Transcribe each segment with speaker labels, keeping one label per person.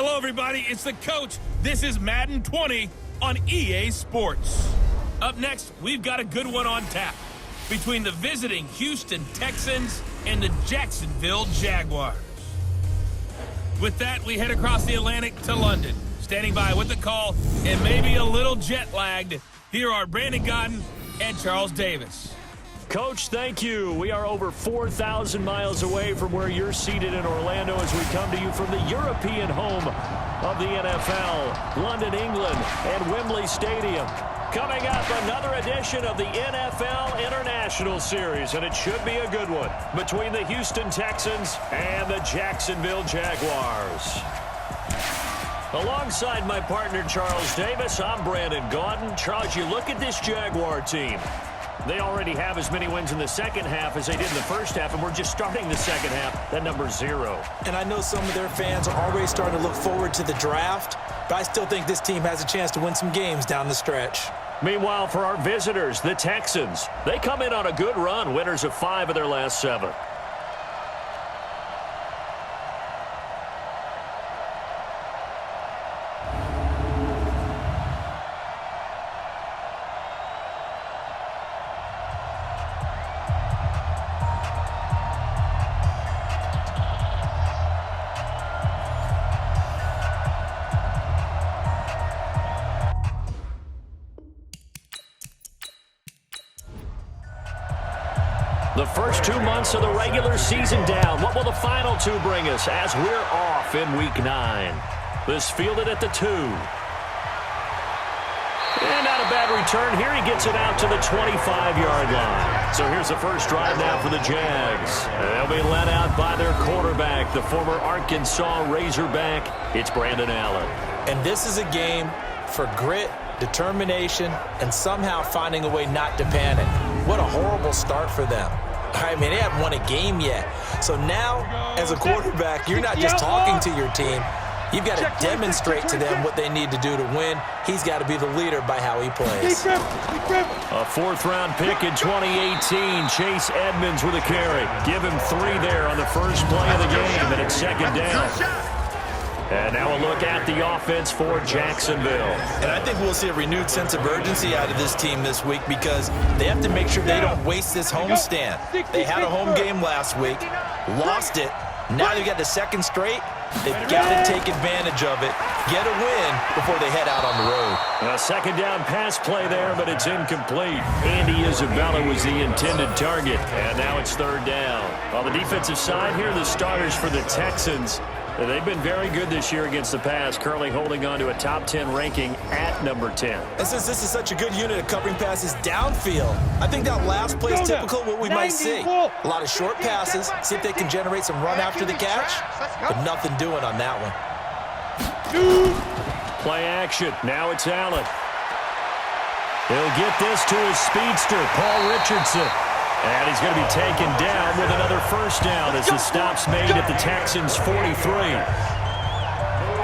Speaker 1: Hello, everybody. It's the coach. This is Madden 20 on EA Sports. Up next, we've got a good one on tap between the visiting Houston Texans and the Jacksonville Jaguars. With that, we head across the Atlantic to London. Standing by with the call and maybe a little jet-lagged, here are Brandon Godden and Charles Davis.
Speaker 2: Coach, thank you. We are over 4,000 miles away from where you're seated in Orlando as we come to you from the European home of the NFL, London, England, and Wembley Stadium. Coming up, another edition of the NFL International Series, and it should be a good one, between the Houston Texans and the Jacksonville Jaguars. Alongside my partner, Charles Davis, I'm Brandon Godden. Charles, you look at this Jaguar team. They already have as many wins in the second half as they did in the first half, and we're just starting the second half. That number's 0.
Speaker 3: And I know some of their fans are already starting to look forward to the draft, but I still think this team has a chance to win some games down the stretch.
Speaker 2: Meanwhile, for our visitors, the Texans, they come in on a good run, winners of 5 of their last 7. The first 2 months of the regular season down. What will the final 2 bring us as we're off in Week 9? This fielded at the 2. And not a bad return here. He gets it out to the 25-yard line. So here's the first drive now for the Jags. They'll be led out by their quarterback, the former Arkansas Razorback. It's Brandon Allen.
Speaker 3: And this is a game for grit, determination, and somehow finding a way not to panic. What a horrible start for them. I mean, they haven't won a game yet. So now, as a quarterback, you're not just talking to your team. You've got to demonstrate to them what they need to do to win. He's got to be the leader by how he plays.
Speaker 2: A 4th-round pick in 2018. Chase Edmonds with a carry. Give him 3 there on the first play of the game, and it's second down. And now a look at the offense for Jacksonville.
Speaker 3: And I think we'll see a renewed sense of urgency out of this team this week because they have to make sure they don't waste this homestand. They had a home game last week, lost it. Now they've got the second straight. They've got to take advantage of it, get a win before they head out on the road.
Speaker 2: A second down pass play there, but it's incomplete. Andy Isabella was the intended target, and now it's 3rd down. On the defensive side here, the starters for the Texans. They've been very good this year against the pass, currently holding on to a top 10 ranking at number 10.
Speaker 3: And since this is such a good unit of covering passes downfield, I think that last play is typical of what we might see. A lot of short passes, see if they can generate some run after the catch, but nothing doing on that one.
Speaker 2: Play action. Now it's Allen. He'll get this to his speedster, Paul Richardson. And he's going to be taken down with another first down as the stop's made at the Texans' 43.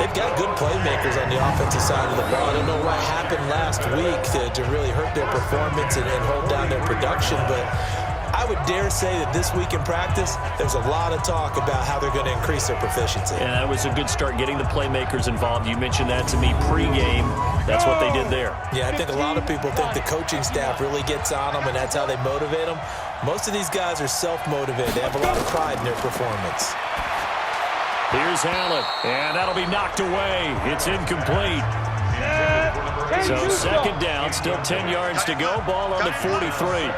Speaker 3: They've got good playmakers on the offensive side of the ball. I don't know what happened last week to really hurt their performance and hold down their production, but I would dare say that this week in practice, there's a lot of talk about how they're going to increase their proficiency.
Speaker 2: Yeah, that was a good start getting the playmakers involved. You mentioned that to me pregame. That's what they did there.
Speaker 3: Yeah, I think a lot of people think the coaching staff really gets on them, and that's how they motivate them. Most of these guys are self-motivated. They have a lot of pride in their performance.
Speaker 2: Here's Allen, and that'll be knocked away. It's incomplete. So second down, still 10 yards to go. Ball on the 43.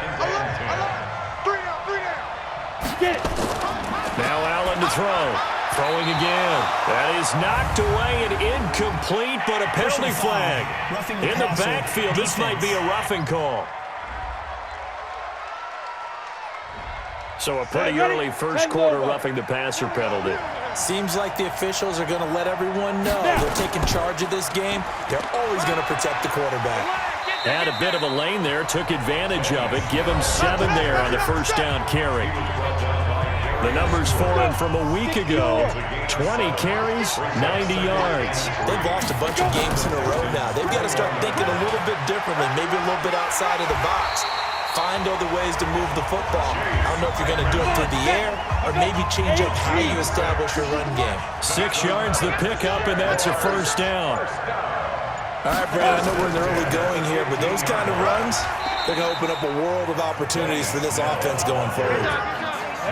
Speaker 2: Now Allen to throw. Throwing again. That is knocked away and incomplete, but a penalty flag. In the backfield, this might be a roughing call. So a pretty early first quarter roughing the passer penalty.
Speaker 3: Seems like the officials are going to let everyone know they're taking charge of this game. They're always going to protect the quarterback.
Speaker 2: Had a bit of a lane there, took advantage of it. Give him 7 there on the first down carry. The numbers for him from a week ago, 20 carries, 90 yards.
Speaker 3: They've lost a bunch of games in a row now. They've got to start thinking a little bit differently, maybe a little bit outside of the box. find other ways to move the football. I don't know if you're going to do it through the air or maybe change up how you establish your run game.
Speaker 2: 6 yards the pickup, and that's a first down.
Speaker 3: All right, Brad, I know we're in the early going here, but those kind of runs, they're going to open up a world of opportunities for this offense going forward.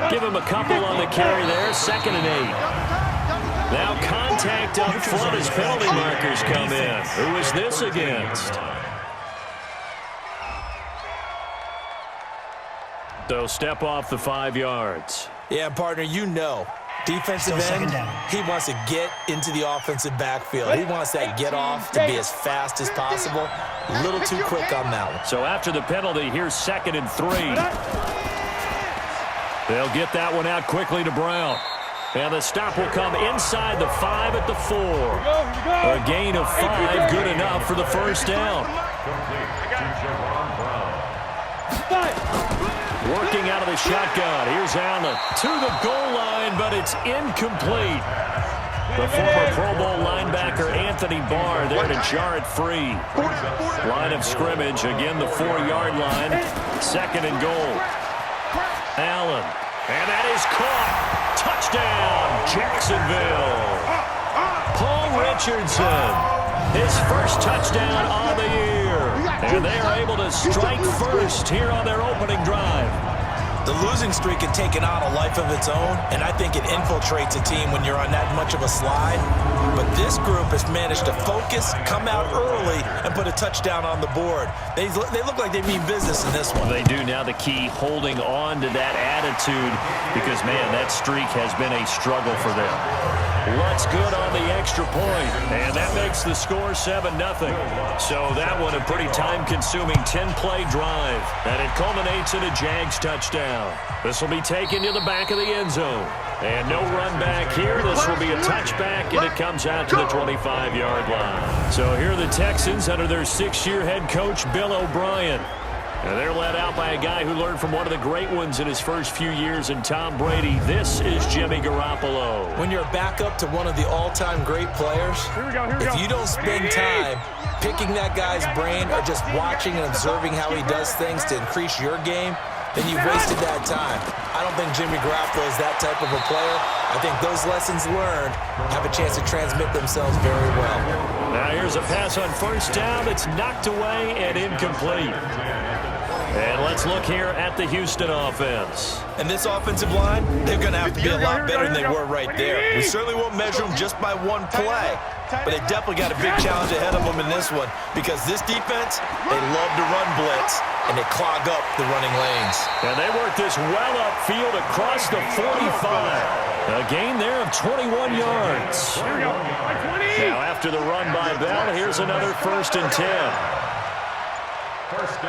Speaker 2: Give him a couple on the carry there, 2nd and 8. Now contact up front as penalty markers come in. Who is this against? So step off the 5 yards.
Speaker 3: Yeah, partner, you know. Defensive end, he wants to get into the offensive backfield. He wants that get off to be as fast as possible. A little too quick on that one.
Speaker 2: So after the penalty, here's 2nd and 3. They'll get that one out quickly to Brown. And the stop will come inside the 5 at the 4. A gain of 5, good enough for the first down. Working out of the shotgun. Here's Allen to the goal line, but it's incomplete. The former Pro Bowl linebacker Anthony Barr there to jar it free. Line of scrimmage, again the 4-yard line. 2nd and goal. Allen, and that is caught. Touchdown, Jacksonville. Paul Richardson, his first touchdown on the year. And they are able to strike first here on their opening drive.
Speaker 3: The losing streak had taken on a life of its own, and I think it infiltrates a team when you're on that much of a slide. But this group has managed to focus, come out early, and put a touchdown on the board. They look like they mean business in this one.
Speaker 2: They do. Now the key, holding on to that attitude, because, man, that streak has been a struggle for them. What's good on the extra point, and that makes the score 7-0. So that one a pretty time-consuming 10-play drive, and it culminates in a Jags touchdown. This will be taken to the back of the end zone. And no run back here. This will be a touchback, and it comes out to the 25-yard line. So here are the Texans under their 6-year head coach, Bill O'Brien. And they're led out by a guy who learned from one of the great ones in his first few years in Tom Brady. This is Jimmy Garoppolo.
Speaker 3: When you're a backup to one of the all-time great players, if you don't spend time picking that guy's brain or just watching and observing how he does things to increase your game, then you've wasted that time. I don't think Jimmy Garoppolo is that type of a player. I think those lessons learned have a chance to transmit themselves very well.
Speaker 2: Now here's a pass on first down that's knocked away and incomplete. And let's look here at the Houston offense.
Speaker 3: And this offensive line, they're going to have to be a lot better than they were right there. We certainly won't measure them just by one play, but they definitely got a big challenge ahead of them in this one, because this defense, they love to run blitz, and they clog up the running lanes.
Speaker 2: And they work this well upfield across the 45. A gain there of 21 yards. Now after the run by Bell, here's another 1st and 10. Working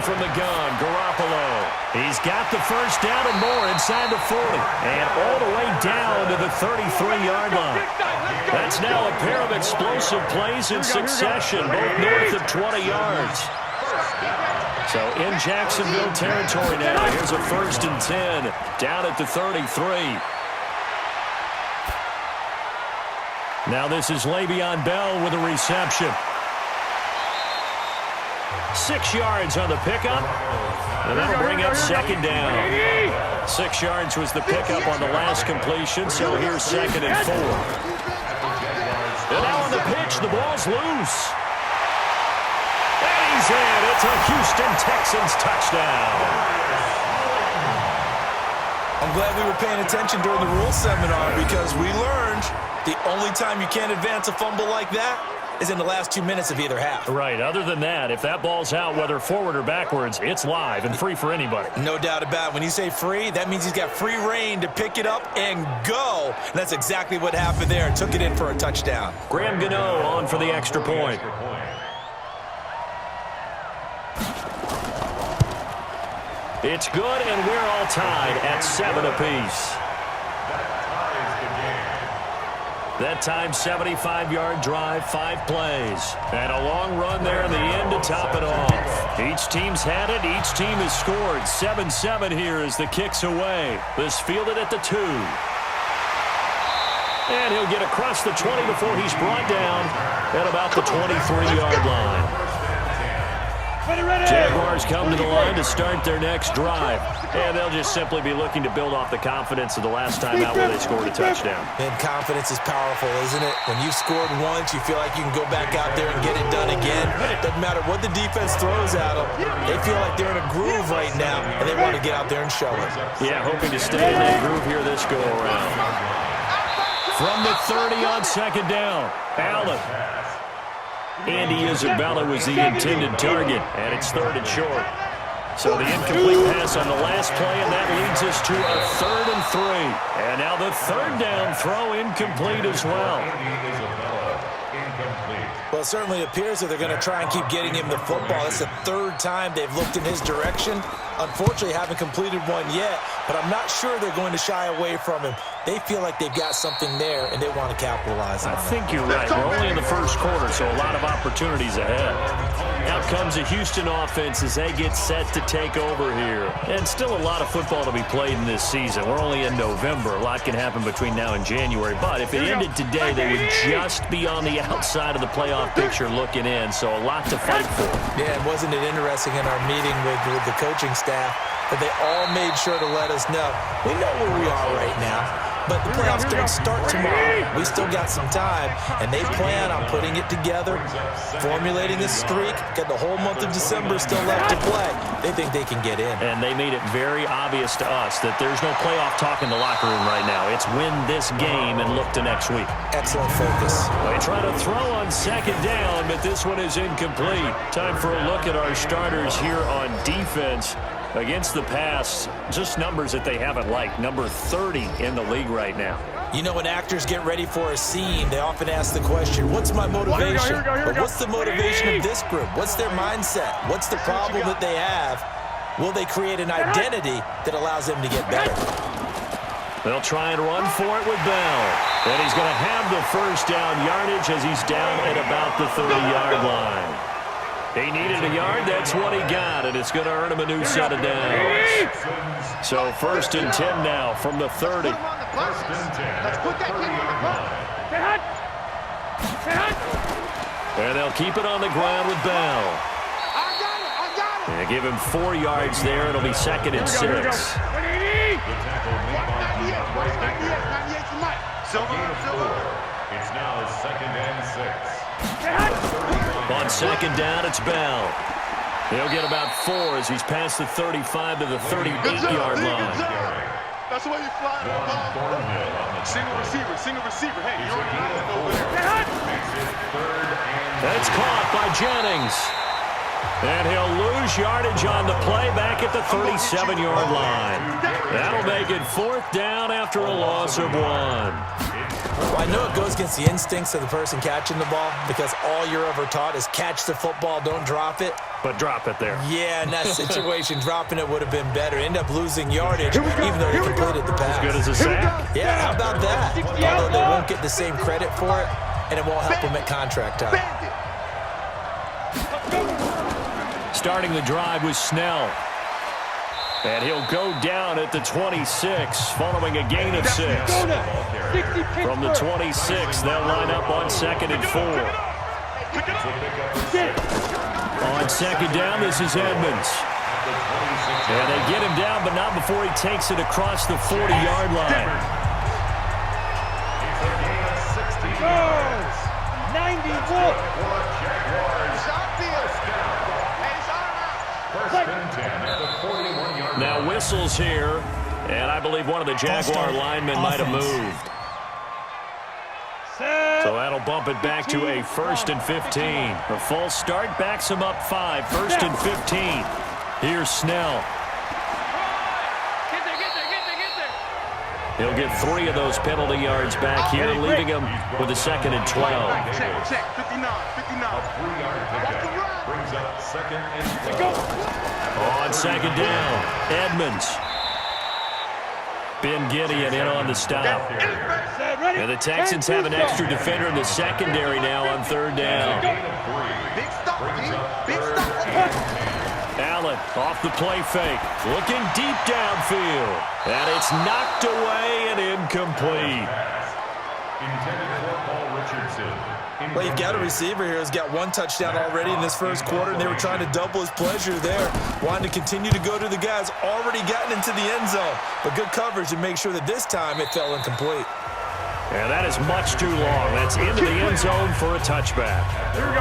Speaker 2: from the gun, Garoppolo. He's got the first down and more inside the 40. And all the way down to the 33-yard line. That's now a pair of explosive plays in succession, both north of 20 yards. So in Jacksonville territory now, here's a 1st and 10 down at the 33. Now this is Le'Veon Bell with a reception. 6 yards on the pickup, and that'll bring up 2nd down. 6 yards was the pickup on the last completion, so here's 2nd and 4. And now on the pitch, the ball's loose. And he's in. It's a Houston Texans touchdown.
Speaker 3: I'm glad we were paying attention during the rules seminar, because we learned the only time you can't advance a fumble like that is in the last 2 minutes of either half.
Speaker 2: Right. Other than that, if that ball's out, whether forward or backwards, it's live and free for anybody.
Speaker 3: No doubt about it. When you say free, that means he's got free reign to pick it up and go. And that's exactly what happened there. Took it in for a touchdown.
Speaker 2: Graham Gano on for the extra point. It's good, and we're all tied at 7 apiece. That time, 75-yard drive, 5 plays. And a long run there in the end to top it off. Each team's had it. Each team has scored. 7-7 here as the kick's away. This fielded at the 2. And he'll get across the 20 before he's brought down at about the 23-yard line. Jaguars come to the line to start their next drive. And they'll just simply be looking to build off the confidence of the last time out where they scored a touchdown.
Speaker 3: And confidence is powerful, isn't it? When you've scored once, you feel like you can go back out there and get it done again. Doesn't matter what the defense throws at them. They feel like they're in a groove right now, and they want to get out there and show it.
Speaker 2: Yeah, hoping to stay in that groove here this go-around. From the 30 on second down, Allen. Andy Isabella was the intended target, and it's third and short. So the incomplete pass on the last play, and that leads us to a 3rd and 3. And now the third down throw incomplete as well.
Speaker 3: Well, it certainly appears that they're going to try and keep getting him the football. It's the 3rd time they've looked in his direction. Unfortunately, haven't completed one yet, but I'm not sure they're going to shy away from him. They feel like they've got something there, and they want to capitalize on it.
Speaker 2: I think you're right. We're only in the first quarter, so a lot of opportunities ahead. Out comes the Houston offense as they get set to take over here. And still a lot of football to be played in this season. We're only in November. A lot can happen between now and January. But if it ended today, they would just be on the outside of the playoff picture looking in. So a lot to fight for.
Speaker 3: Yeah, and wasn't it interesting in our meeting with the coaching staff that they all made sure to let us know, we know where we are right now, but the playoffs don't start tomorrow. We still got some time, and they plan on putting it together, formulating a streak, got the whole month of December still left to play. They think they can get in.
Speaker 2: And they made it very obvious to us that there's no playoff talk in the locker room right now. It's win this game and look to next week.
Speaker 3: Excellent focus.
Speaker 2: They try to throw on second down, but this one is incomplete. Time for a look at our starters here on defense. Against the pass, just numbers that they haven't liked. Number 30 in the league right now.
Speaker 3: You know, when actors get ready for a scene, they often ask the question, what's my motivation? But what's the motivation of this group? What's their mindset? What's the problem that they have? Will they create an identity that allows them to get better?
Speaker 2: They'll try and run for it with Bell. And he's going to have the first down yardage as he's down at about the 30-yard line. He needed a yard, that's what he got, and it's going to earn him a new set of downs. So 1st and 10 now from the 30. And they'll keep it on the ground with Bell. And give him 4 yards there. It'll be 2nd and 6.
Speaker 4: It's now 2nd and 6.
Speaker 2: On second down, it's Bell. He'll get about 4 as he's past the 35 to the 38-yard line.
Speaker 4: That's the way you fly. Single receiver. Hey, you're on the island over there.
Speaker 2: That's caught by Jennings. And he'll lose yardage on the play back at the 37-yard line. That'll make it 4th down after a loss of 1.
Speaker 3: Well, I know it goes against the instincts of the person catching the ball because all you're ever taught is catch the football, don't drop it.
Speaker 2: But drop it there.
Speaker 3: Yeah, in that situation, dropping it would have been better. End up losing yardage even though you completed the pass.
Speaker 2: As good as a sack.
Speaker 3: Yeah, how about that? Although they won't get the same credit for it, and it won't help them at contract time.
Speaker 2: Starting the drive was Snell. And he'll go down at the 26, following a gain of 6. From the 26, they'll line up on 2nd and 4. On second down, this is Edmonds. And they get him down, but not before he takes it across the 40-yard line.
Speaker 4: 91.
Speaker 2: Now whistles here, and I believe one of the Jaguar linemen might have moved. So that'll bump it back to a 1st and 15. A false start backs him up 5. 1st and 15. Here's Snell. He'll get 3 of those penalty yards back here, leaving him with a 2nd and 12.
Speaker 4: Check. 59. A 3-yard pickup brings up 2nd and 12.
Speaker 2: On second down, Edmonds. Ben Gideon in on the stop. And the Texans have an extra defender in the secondary now on 3rd down. Allen off the play fake, looking deep downfield. And it's knocked away and incomplete.
Speaker 4: Intended for Paul Richardson.
Speaker 3: Well, you've got a receiver here who's got one touchdown already in this first quarter, and they were trying to double his pleasure there. Wanted to continue to go to the guys already gotten into the end zone. But good coverage to make sure that this time it fell incomplete.
Speaker 2: And that is much too long. That's into the end zone for a touchback.
Speaker 4: Here we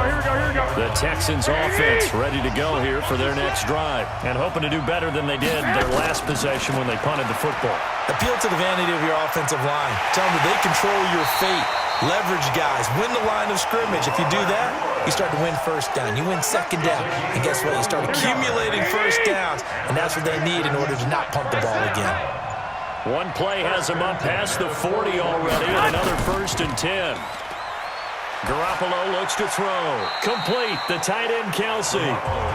Speaker 4: go.
Speaker 2: The Texans offense ready to go here for their next drive and hoping to do better than they did their last possession when they punted the football.
Speaker 3: Appeal to the vanity of your offensive line. Tell them that they control your fate. Leverage guys. Win the line of scrimmage. If you do that, you start to win first down. You win second down. And guess what? You start accumulating first downs. And that's what they need in order to not punt the ball again.
Speaker 2: One play has him up past the 40 already, and another 1st and 10. Garoppolo looks to throw. Complete. The tight end, Kelsey.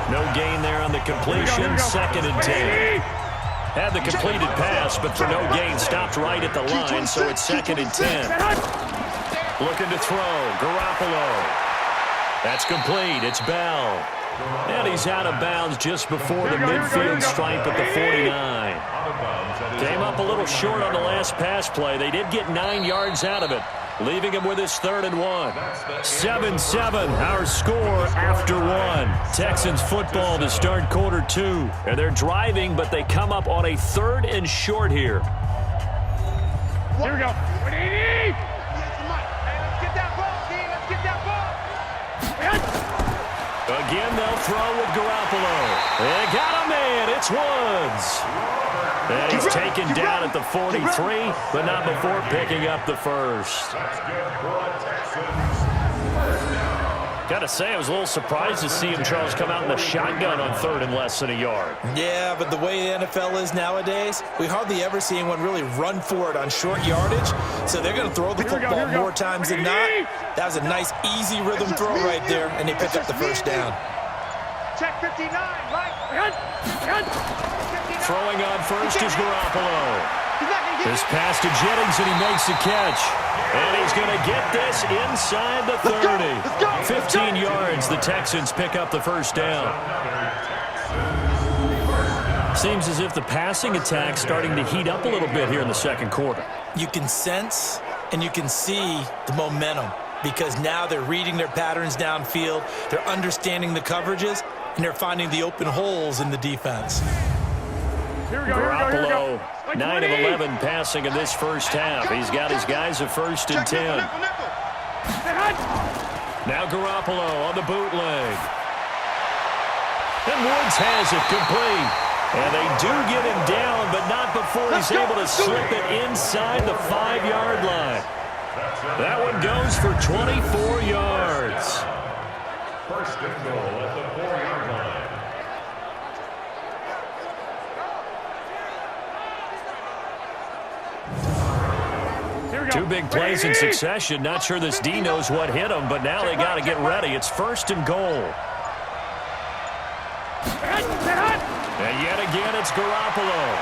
Speaker 2: No gain there on the completion. 2nd and 10. Had the completed pass, but for no gain, stopped right at the line, so it's 2nd and 10. Looking to throw. Garoppolo. That's complete. It's Bell. And he's out of bounds just before the midfield stripe at the 49. Came up a little short on the last pass play. They did get 9 yards out of it, leaving him with his 3rd and 1. 7-7, our score after 1. Texans football to start quarter 2. And they're driving, but they come up on a 3rd and short here.
Speaker 4: Here we go.
Speaker 2: Again, they'll throw with Garoppolo. They got a man. It's Woods. And he's taken down at the 43, but not before picking up the 1st. Got to say, I was a little surprised to see him, Charles, come out in the shotgun on 3rd and less than a yard.
Speaker 3: Yeah, but the way the NFL is nowadays, we hardly ever see anyone really run for it on short yardage. So they're going to throw the football more times than not. That was a nice, easy rhythm throw right there, and they pick up the 1st down.
Speaker 4: Check 59, right?
Speaker 2: Throwing on 1st is Garoppolo. This pass to Jennings, and he makes the catch. And he's going to get this inside the 30. 15 yards, the Texans pick up the 1st down. Seems as if the passing attack's starting to heat up a little bit here in the 2nd quarter.
Speaker 3: You can sense and you can see the momentum because now they're reading their patterns downfield, they're understanding the coverages, and they're finding the open holes in the defense.
Speaker 2: Garoppolo, 9 of 11 passing in this first half. He's got his guys at 1st and 10. Now Garoppolo on the bootleg. And Woods has it complete. And they do get him down, but not before he's able to slip it inside the 5-yard line. That one goes for 24 yards.
Speaker 5: 1st and goal at the 4-yard line.
Speaker 2: Two big plays in succession. Not sure this D knows what hit him, but now they got to get ready. It's 1st and goal. And yet again, it's Garoppolo.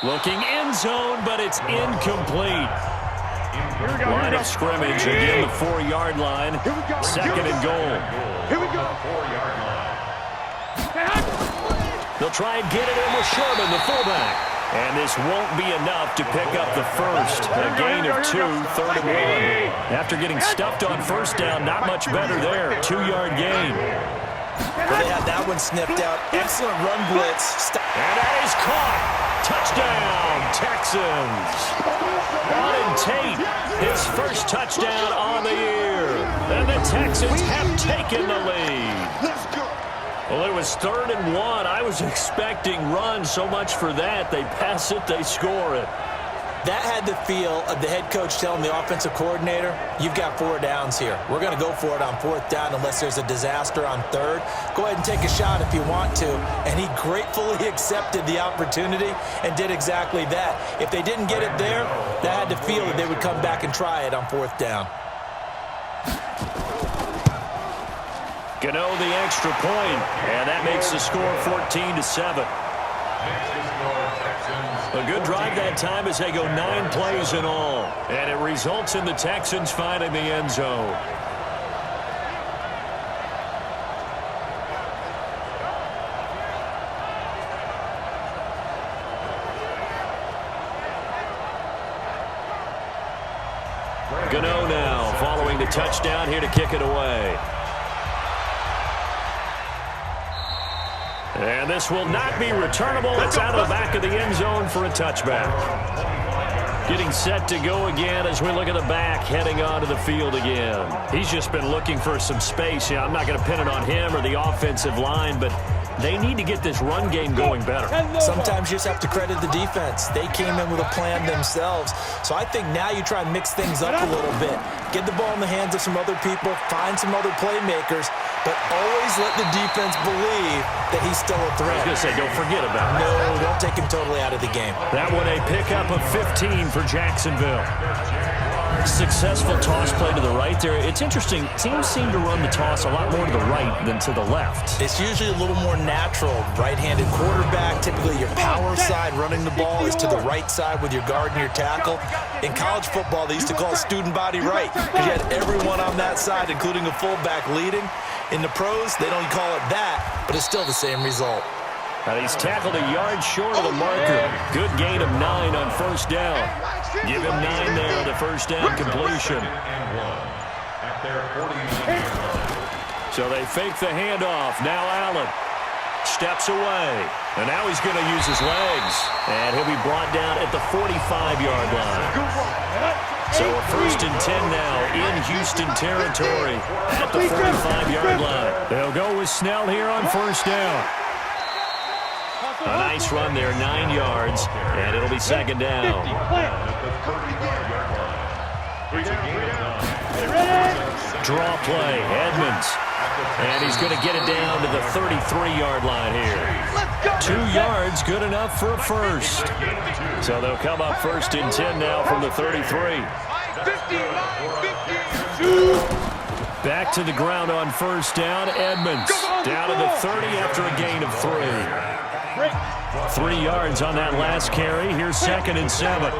Speaker 2: Looking end zone, but it's incomplete. Line of scrimmage, again the 4-yard line. 2nd and goal.
Speaker 4: Here we go.
Speaker 5: 4-yard line.
Speaker 2: They'll try and get it in with Sherman, the fullback. And this won't be enough to pick up the 1st. A gain of 2, 3rd and 1. After getting stuffed on 1st down, not much better there. 2-yard gain.
Speaker 3: Well, they had that one snipped out. Excellent run blitz.
Speaker 2: And that is caught. Touchdown, Texans. Auden Tate, his 1st touchdown on the year. And the Texans have taken the lead.
Speaker 4: Let's go.
Speaker 2: Well, it was 3rd and 1. I was expecting run. So much for that. They pass it, they score it.
Speaker 3: That had the feel of the head coach telling the offensive coordinator, you've got 4 downs here. We're going to go for it on 4th down unless there's a disaster on 3rd. Go ahead and take a shot if you want to. And he gratefully accepted the opportunity and did exactly that. If they didn't get it there, that had the feel that they would come back and try it on 4th down.
Speaker 2: Gano the extra point, and that makes the score 14-7. A good drive that time as they go 9 plays in all, and it results in the Texans finding the end zone. Gano now following the touchdown here to kick it away. And this will not be returnable. It's out of the back of the end zone for a touchback. Getting set to go again as we look at the back heading onto the field again. He's just been looking for some space. I'm not going to pin it on him or the offensive line, but they need to get this run game going better.
Speaker 3: Sometimes you just have to credit the defense. They came in with a plan themselves. So I think now you try and mix things up a little bit. Get the ball in the hands of some other people, find some other playmakers, but always let the defense believe that he's still a threat.
Speaker 2: I was going to say, don't forget about it.
Speaker 3: No, don't take him totally out of the game.
Speaker 2: That one a pickup of 15 for Jacksonville. Successful toss play to the right there. It's interesting. Teams seem to run the toss a lot more to the right than to the left.
Speaker 3: It's usually a little more natural. Right-handed quarterback, typically your power side running the ball is to the right side with your guard and your tackle. In college football, they used to call it student body right because you had everyone on that side, including a fullback leading. In the pros, they don't call it that, but it's still the same result.
Speaker 2: And he's tackled a yard short of the marker. Good gain of 9 on first down. Give him 9 there on the first down completion. So they fake the handoff. Now Allen steps away. And now he's going to use his legs. And he'll be brought down at the 45-yard line. So a 1st and 10 now in Houston territory at the 45-yard line. They'll go with Snell here on first down. A nice run there, 9 yards, and it'll be second down. Draw play, Edmonds. And he's going to get it down to the 33-yard line here. 2 yards, good enough for a first. So they'll come up 1st and 10 now from the 33. Back to the ground on first down, Edmonds. Down to the 30 after a gain of 3. 3 yards on that last carry. Here's 2nd and 7.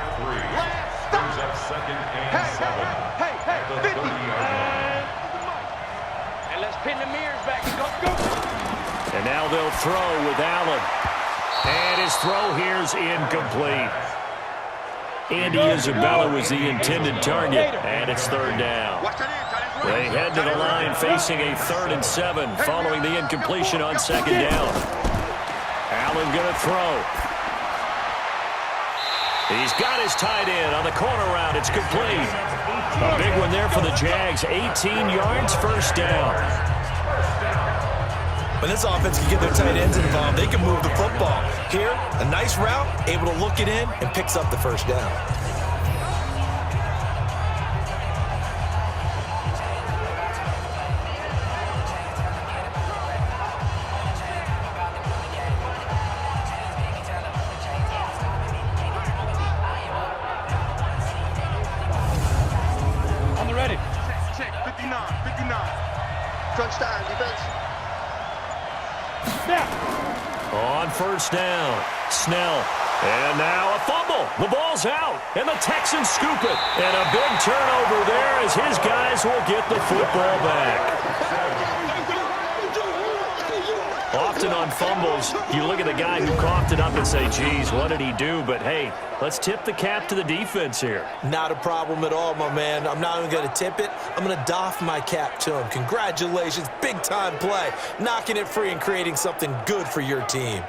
Speaker 4: Hey, 50. And let's pin the mirrors back and go.
Speaker 2: And now they'll throw with Allen. And his throw here's incomplete. Andy Isabella was the intended target, and it's 3rd down. They head to the line facing a 3rd and 7 following the incompletion on 2nd down. Allen going to throw. He's got his tight end on the corner route. It's complete. A big one there for the Jags. 18 yards, first down.
Speaker 3: When this offense can get their tight ends involved, they can move the football. Here, a nice route, able to look it in, and picks up the first down.
Speaker 4: Touchdown, defense.
Speaker 2: On first down, Snell. And now a fumble. The ball's out, and the Texans scoop it. And a big turnover there as his guys will get the football back. Often on fumbles, you look at the guy who coughed it up and say, geez, what did he do? But, hey, let's tip the cap to the defense here.
Speaker 3: Not a problem at all, my man. I'm not even going to tip it. I'm going to doff my cap to him. Congratulations. Big-time play. Knocking it free and creating something good for your team.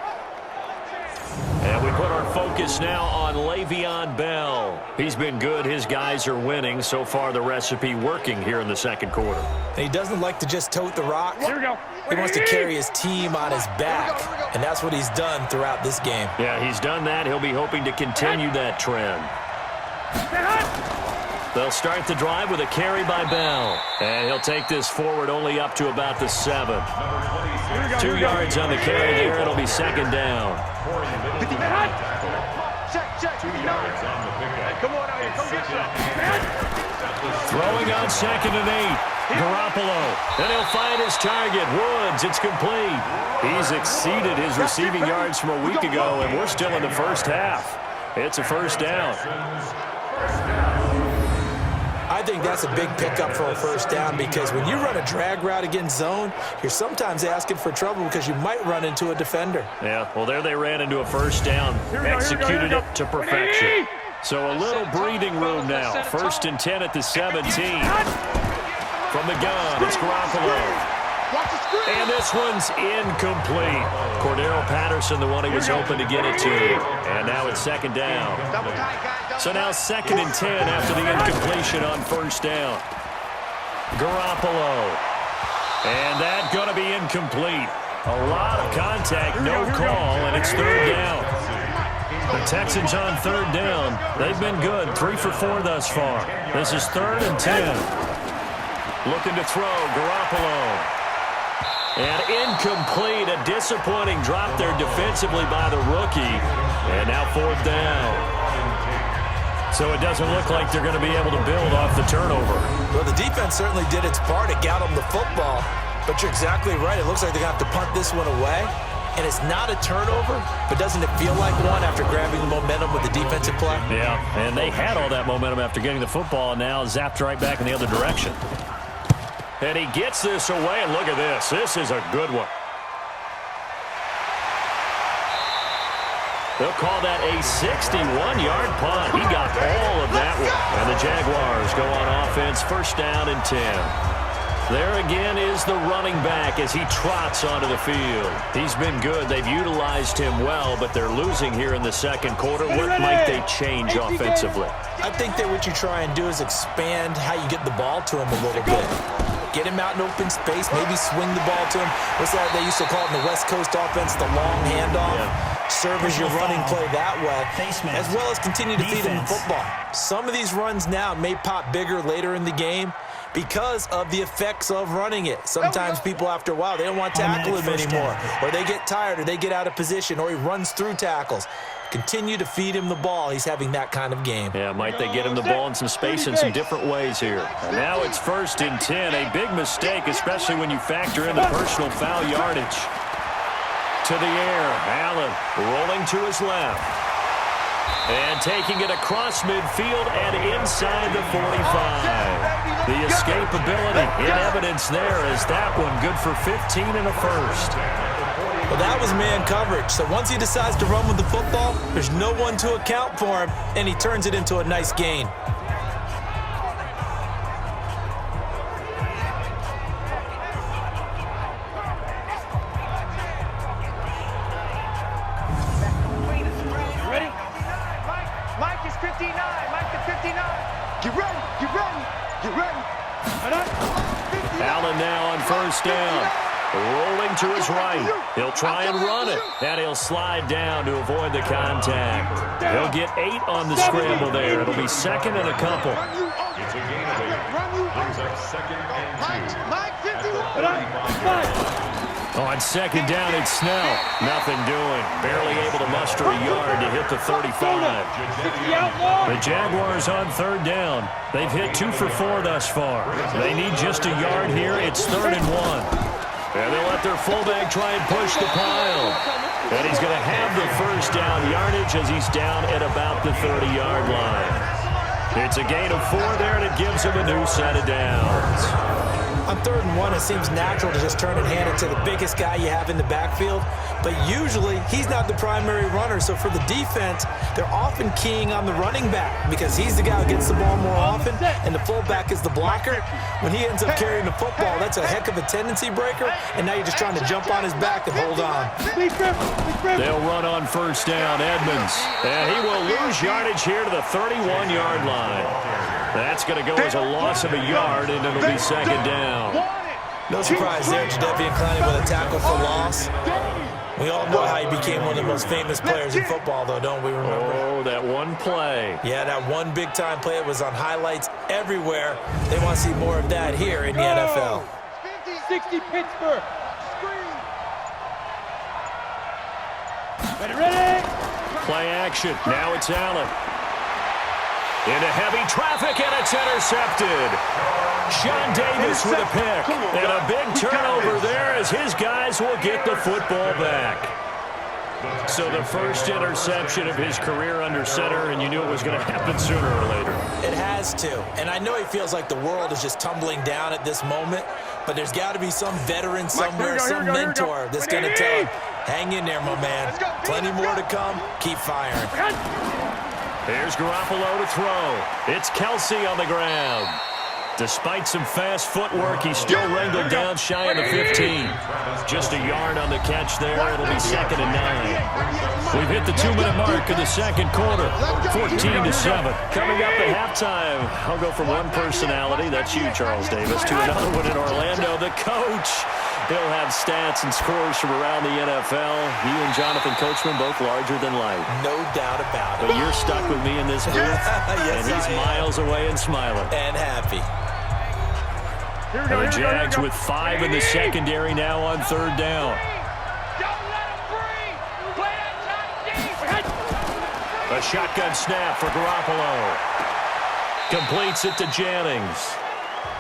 Speaker 2: And we put our focus now on Le'Veon Bell. He's been good. His guys are winning. So far, the recipe working here in the second quarter.
Speaker 3: And he doesn't like to just tote the rock.
Speaker 4: Here we go.
Speaker 3: He wants to carry his team on his back. And that's what he's done throughout this game.
Speaker 2: Yeah, he's done that. He'll be hoping to continue that trend. They'll start the drive with a carry by Bell. And he'll take this forward only up to about the 7. 2 yards on the carry there. It'll be second down.
Speaker 4: Come on out here. Come get some.
Speaker 2: Throwing on 2nd and 8. Garoppolo. And he'll find his target. Woods. It's complete. He's exceeded his receiving yards from a week ago, and we're still in the first half. It's a first down.
Speaker 3: I think that's a big pickup for a first down because when you run a drag route against zone, you're sometimes asking for trouble because you might run into a defender.
Speaker 2: Yeah, well, there they ran into a first down. Executed it to perfection. So a little breathing room now. 1st and 10 at the 17. From the gun, it's Garoppolo. And this one's incomplete. Cordero Patterson, the one he was hoping to get it to. And now it's 2nd down. So now 2nd and 10 after the incompletion on 1st down. Garoppolo. And that's going to be incomplete. A lot of contact, no call, and it's 3rd down. The Texans on 3rd down. They've been good, 3 for 4 thus far. This is 3rd and 10. Looking to throw, Garoppolo. And incomplete, a disappointing drop there defensively by the rookie. And now 4th down. So it doesn't look like they're going to be able to build off the turnover.
Speaker 3: Well, the defense certainly did its part. It got them the football. But you're exactly right. It looks like they're going to have to punt this one away. And it's not a turnover, but doesn't it feel like one after grabbing the momentum with the defensive play?
Speaker 2: Yeah, and they had all that momentum after getting the football, and now zapped right back in the other direction. And he gets this away, and look at this. This is a good one. They'll call that a 61-yard punt. He got all of that one. And the Jaguars go on offense, 1st down and 10. There again is the running back as he trots onto the field. He's been good. They've utilized him well, but they're losing here in the 2nd quarter. What might they change offensively?
Speaker 3: I think that what you try and do is expand how you get the ball to him a little bit. Get him out in open space, maybe swing the ball to him. What's that they used to call it in the West Coast offense, the long handoff? Yeah. Serve as your running play that way, as well as continue to feed him the football. Some of these runs now may pop bigger later in the game because of the effects of running it. Sometimes people, after a while, they don't want to tackle him anymore, or they get tired, or they get out of position, or he runs through tackles. Continue to feed him the ball. He's having that kind of game.
Speaker 2: Yeah, might they get him the ball in some space in some different ways here. And now it's 1st and 10. A big mistake, especially when you factor in the personal foul yardage. To the air, Allen rolling to his left. And taking it across midfield and inside the 45. The escapability in evidence there is that one good for 15 and a 1st.
Speaker 3: Well, that was man coverage. So once he decides to run with the football, there's no one to account for him, and he turns it into a nice gain.
Speaker 6: Ready? Mike is 59. Mike is 59. Get ready. Get ready. Get ready.
Speaker 2: Allen now on 1st down. Rolling to his right. He'll try and run it. And he'll slide down to avoid the contact. He'll get 8 on the scramble there. It'll be 2nd and a couple.
Speaker 5: It's a gain of 8. Brings up 2nd and 2.
Speaker 6: Mike, 51.
Speaker 2: On 2nd down, it's Snell. Nothing doing. Barely able to muster a yard to hit the 35. The Jaguars on 3rd down. They've hit 2 for 4 thus far. They need just a yard here. It's 3rd and 1. And they'll let their fullback try and push the pile. And he's going to have the 1st down yardage as he's down at about the 30-yard line. It's a gain of 4 there, and it gives him a new set of downs.
Speaker 3: On 3rd and 1, it seems natural to just turn and hand it to the biggest guy you have in the backfield. But usually, he's not the primary runner. So for the defense, they're often keying on the running back because he's the guy who gets the ball more often, and the fullback is the blocker. When he ends up carrying the football, that's a heck of a tendency breaker, and now you're just trying to jump on his back and hold on.
Speaker 2: They'll run on 1st down, Edmonds. And he will lose yardage here to the 31-yard line. That's going to go as a loss of a yard, and it'll be 2nd down.
Speaker 3: No surprise there, Jadeveon Clowney with a tackle for loss. We all know how he became one of the most famous players in football, though, don't we remember?
Speaker 2: Oh, that one play.
Speaker 3: Yeah, that one big-time play. It was on highlights everywhere. They want to see more of that here in the NFL.
Speaker 6: 60 Pittsburgh. Ready?
Speaker 2: Play action. Now it's Allen. Into heavy traffic, and it's intercepted. Sean Davis with a pick. And a big turnover there as his guys will get the football back. So the first interception of his career under center, and you knew it was going to happen sooner or later.
Speaker 3: It has to. And I know he feels like the world is just tumbling down at this moment, but there's got to be some veteran somewhere, some mentor that's going to tell him, hang in there, my man. Plenty more to come. Keep firing.
Speaker 2: Here's Garoppolo to throw. It's Kelsey on the ground. Despite some fast footwork, he's still wrangled down shy of the 15. Just a yard on the catch there. It'll be 2nd and 9. We've hit the 2-minute mark of the second quarter. 14-7. Coming up at halftime, I'll go from one personality, that's you, Charles Davis, to another one in Orlando. The coach. He'll have stats and scores from around the NFL. You and Jonathan Coachman both larger than life.
Speaker 3: No doubt about it.
Speaker 2: But you're stuck with me in this booth,
Speaker 3: yes,
Speaker 2: and he's miles away and smiling.
Speaker 3: And happy.
Speaker 2: And the Jags with 5 in the secondary now on 3rd down. A shotgun snap for Garoppolo. Completes it to Jennings.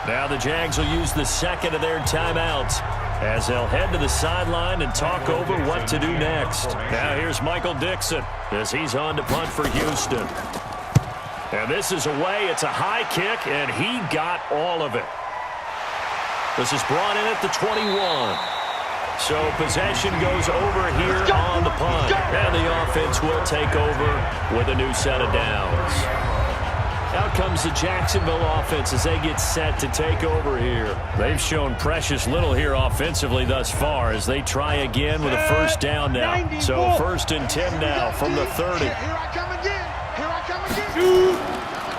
Speaker 2: Now the Jags will use the second of their timeouts as they'll head to the sideline and talk over what to do next. Now here's Michael Dixon as he's on to punt for Houston. And this is away. It's a high kick, and he got all of it. This is brought in at the 21. So possession goes over here on the punt. And the offense will take over with a new set of downs. Out comes the Jacksonville offense as they get set to take over here. They've shown precious little here offensively thus far as they try again with a 1st down now. So 1st and 10 now from the 30.
Speaker 6: Here I come again. Here I come again.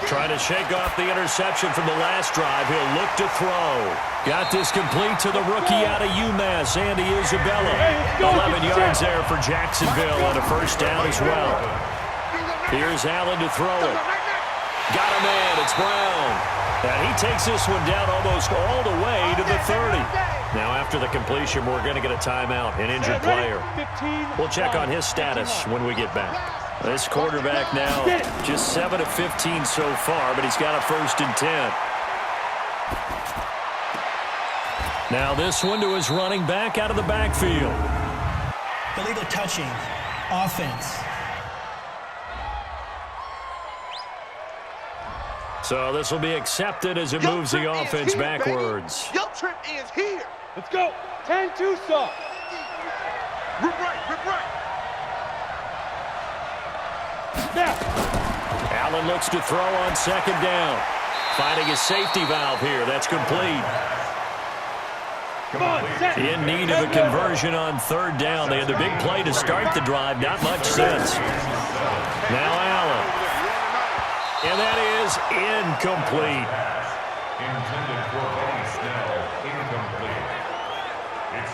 Speaker 2: Trying to shake off the interception from the last drive. He'll look to throw. Got this complete to the rookie out of UMass, Andy Isabella. 11 yards there for Jacksonville and a 1st down as well. Here's Allen to throw it. Got a man. It's Brown. And he takes this one down almost all the way to the 30. Now after the completion, we're going to get a timeout, an injured player. We'll check on his status when we get back. This quarterback now just 7 of 15 so far, but he's got a 1st and 10. Now this one to his running back out of the backfield.
Speaker 7: Illegal touching. Offense.
Speaker 2: So this will be accepted as it moves the offense backwards.
Speaker 4: Your trip is here.
Speaker 6: Let's go. 10-2 stop.
Speaker 4: Rip right, rip right.
Speaker 2: Allen looks to throw on 2nd down. Finding his safety valve here. That's complete.
Speaker 6: Come on, set.
Speaker 2: In need of a conversion on 3rd down. They had the big play to start the drive. Not much sense. Now Allen. And that is incomplete.
Speaker 5: Intended for Benny Snell, incomplete.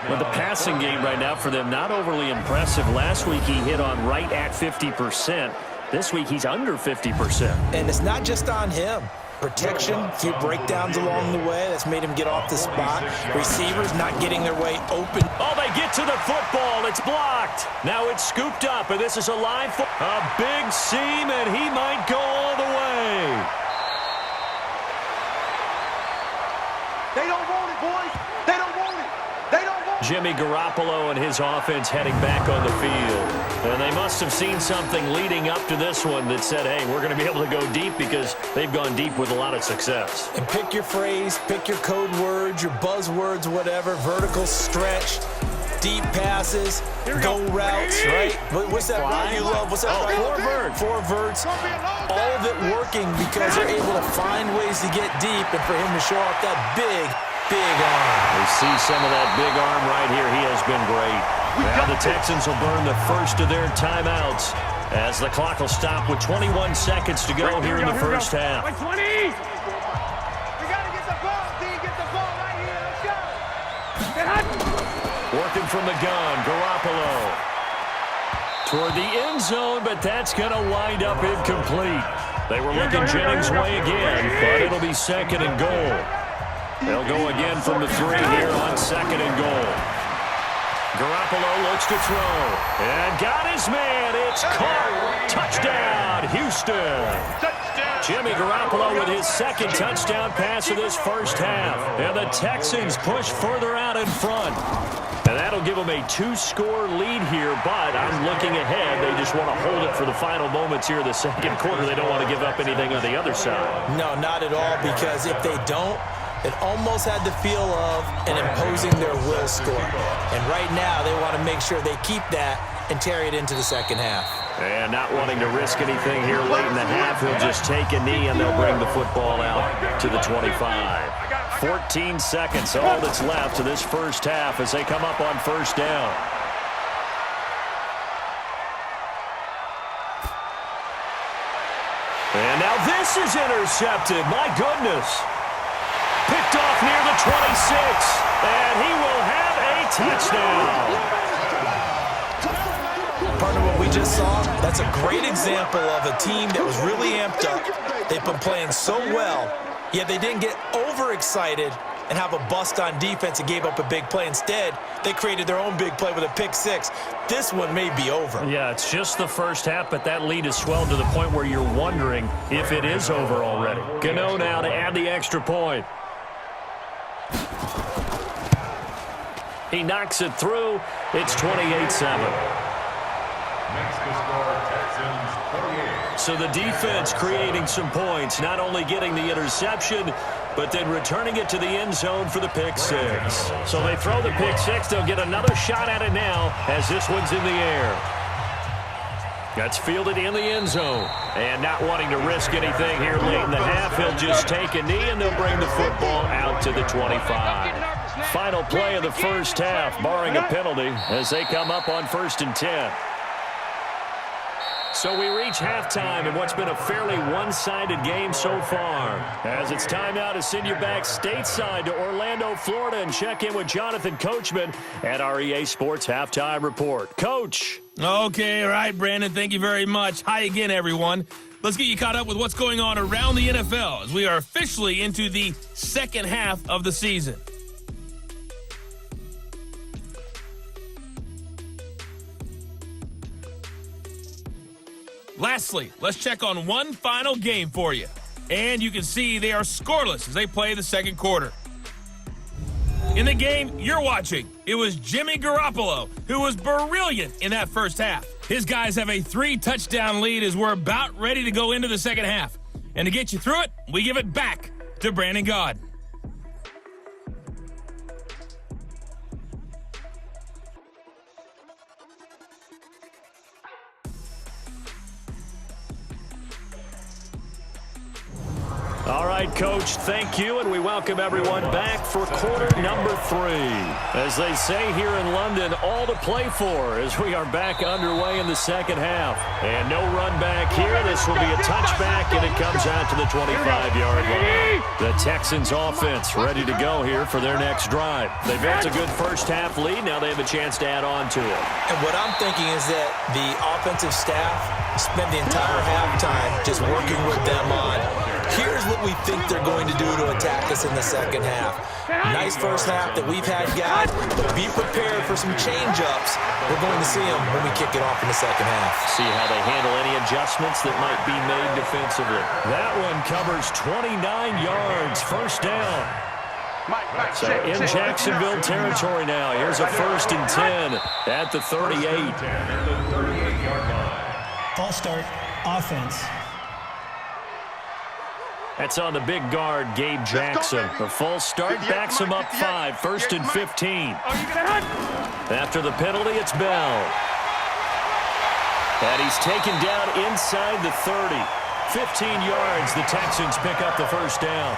Speaker 2: But the passing game right now for them, not overly impressive. Last week he hit on right at 50%. This week he's under 50%.
Speaker 3: And it's not just on him. Protection, a few breakdowns along the way. That's made him get off the spot. Receivers not getting their way open.
Speaker 2: Oh, they get to the football. It's blocked. Now it's scooped up, and this is a live a big seam, and he might go all the way.
Speaker 6: They don't want it, boys. They don't want it. They don't want it.
Speaker 2: Jimmy Garoppolo and his offense heading back on the field. And they must have seen something leading up to this one that said, hey, we're going to be able to go deep because they've gone deep with a lot of success.
Speaker 3: And pick your phrase, pick your code words, your buzzwords, whatever. Vertical stretch, deep passes, go routes, right? What's that word you love? What's that? Four verts. All of it working because they're able to find ways to get deep and for him to show off that big arm.
Speaker 2: We see some of that big arm right here. He has been great. Now the Texans will burn the 1st of their timeouts as the clock will stop with 21 seconds to go here in the 1st half.
Speaker 6: 20. We got to get the ball, D. Get the ball right here. Let's go. Get hot.
Speaker 2: Working from the gun, Garoppolo. Toward the end zone, but that's going to wind up incomplete. They were looking Jennings' way again, but it'll be 2nd and goal. They'll go again from the 3 here on 2nd and goal. Garoppolo looks to throw. And got his man. It's caught. Touchdown, Houston. Jimmy Garoppolo with his 2nd touchdown pass of this 1st half. And the Texans push further out in front. And that'll give them a 2-score lead here, but I'm looking ahead. They just want to hold it for the final moments here in the 2nd quarter. They don't want to give up anything on the other side.
Speaker 3: No, not at all, because if they don't, it almost had the feel of an imposing their will score. And right now, they want to make sure they keep that and carry it into the 2nd half.
Speaker 2: And not wanting to risk anything here late in the half, he'll just take a knee and they'll bring the football out to the 25. 14 seconds, all that's left to this first half as they come up on first down. And now this is intercepted. My goodness. Picked off near the 26. And he will have a touchdown.
Speaker 3: Part of what we just saw, that's a great example of a team that was really amped up. They've been playing so well, yet they didn't get overexcited and have a bust on defense and gave up a big play. Instead, they created their own big play with a pick six. This one may be over.
Speaker 2: Yeah, it's just the first half, but that lead has swelled to the point where you're wondering if it is over already. Gano now to add the extra point. He knocks it through. It's 28-7.
Speaker 5: Next to score, Texans 48.
Speaker 2: So the defense creating some points, not only getting the interception, but then returning it to the end zone for the pick six. So they throw the pick six. They'll get another shot at it now as this one's in the air. That's fielded in the end zone. And not wanting to risk anything here late in the half, he'll just take a knee and they'll bring the football out to the 25. Final play of the first half, barring a penalty, as they come up on 1st and 10. So we reach halftime in what's been a fairly one-sided game so far. As it's time now to send you back stateside to Orlando, Florida, and check in with Jonathan Coachman at our EA Sports Halftime Report. Coach.
Speaker 1: Okay, all right, Brandon, thank you very much. Hi again, everyone. Let's get you caught up with what's going on around the NFL as we are officially into the second half of the season. Lastly, let's check on one final game for you. And you can see they are scoreless as they play the second quarter. In the game you're watching, it was Jimmy Garoppolo who was brilliant in that first half. His guys have a 3-touchdown lead as we're about ready to go into the second half. And to get you through it, we give it back to Brandon Gaud.
Speaker 2: All right, Coach, thank you, and we welcome everyone back for quarter number 3. As they say here in London, all to play for as we are back underway in the second half. And no run back here. This will be a touchback, and it comes out to the 25-yard line. The Texans offense ready to go here for their next drive. They built a good first half lead. Now they have a chance to add on to it.
Speaker 3: And what I'm thinking is that the offensive staff spent the entire halftime just working with them on, here's what we think they're going to do to attack us in the second half. Nice first half that we've had, guys, but be prepared for some change-ups. We're going to see them when we kick it off in the second half.
Speaker 2: See how they handle any adjustments that might be made defensively. That one covers 29 yards, first down. So in Jacksonville territory now. Here's a 1st and 10 at the 38.
Speaker 7: False start, offense.
Speaker 2: That's on the big guard, Gabe Jackson. The false start backs him up 5, 1st and 15. After the penalty, it's Bell. And he's taken down inside the 30. 15 yards, the Texans pick up the first down.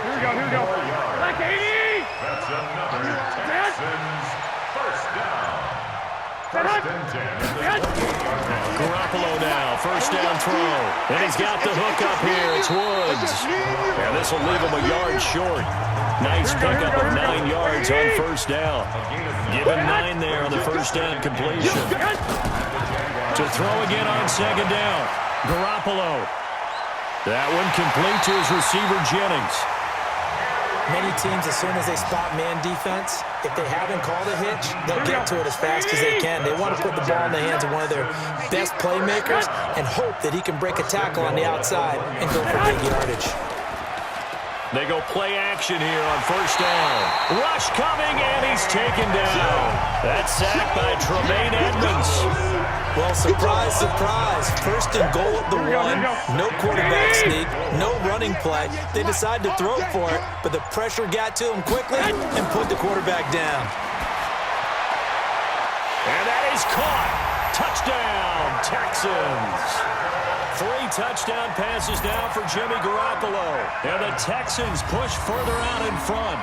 Speaker 6: Here we go. Like 80!
Speaker 5: That's another Texans first down. 1st and 10.
Speaker 2: Garoppolo now, first down throw. And he's got the hook up here. It's Woods. And this will leave him a yard short. Nice pickup of 9 yards on first down. Give him 9 there on the first down completion. To throw again on second down. Garoppolo. That one complete to his receiver, Jennings.
Speaker 3: Many teams, as soon as they spot man defense, if they haven't called a hitch, they'll get to it as fast as they can. They want to put the ball in the hands of one of their best playmakers and hope that he can break a tackle on the outside and go for big yardage.
Speaker 2: They go play action here on first down. Rush coming, and he's taken down. That's sacked by Tremaine Edmonds.
Speaker 3: Well, surprise, surprise. 1st and goal at the 1. No quarterback sneak, no running play. They decide to throw for it, but the pressure got to him quickly and put the quarterback down.
Speaker 2: And that is caught. Touchdown, Texans. 3 touchdown passes now for Jimmy Garoppolo. And the Texans push further out in front.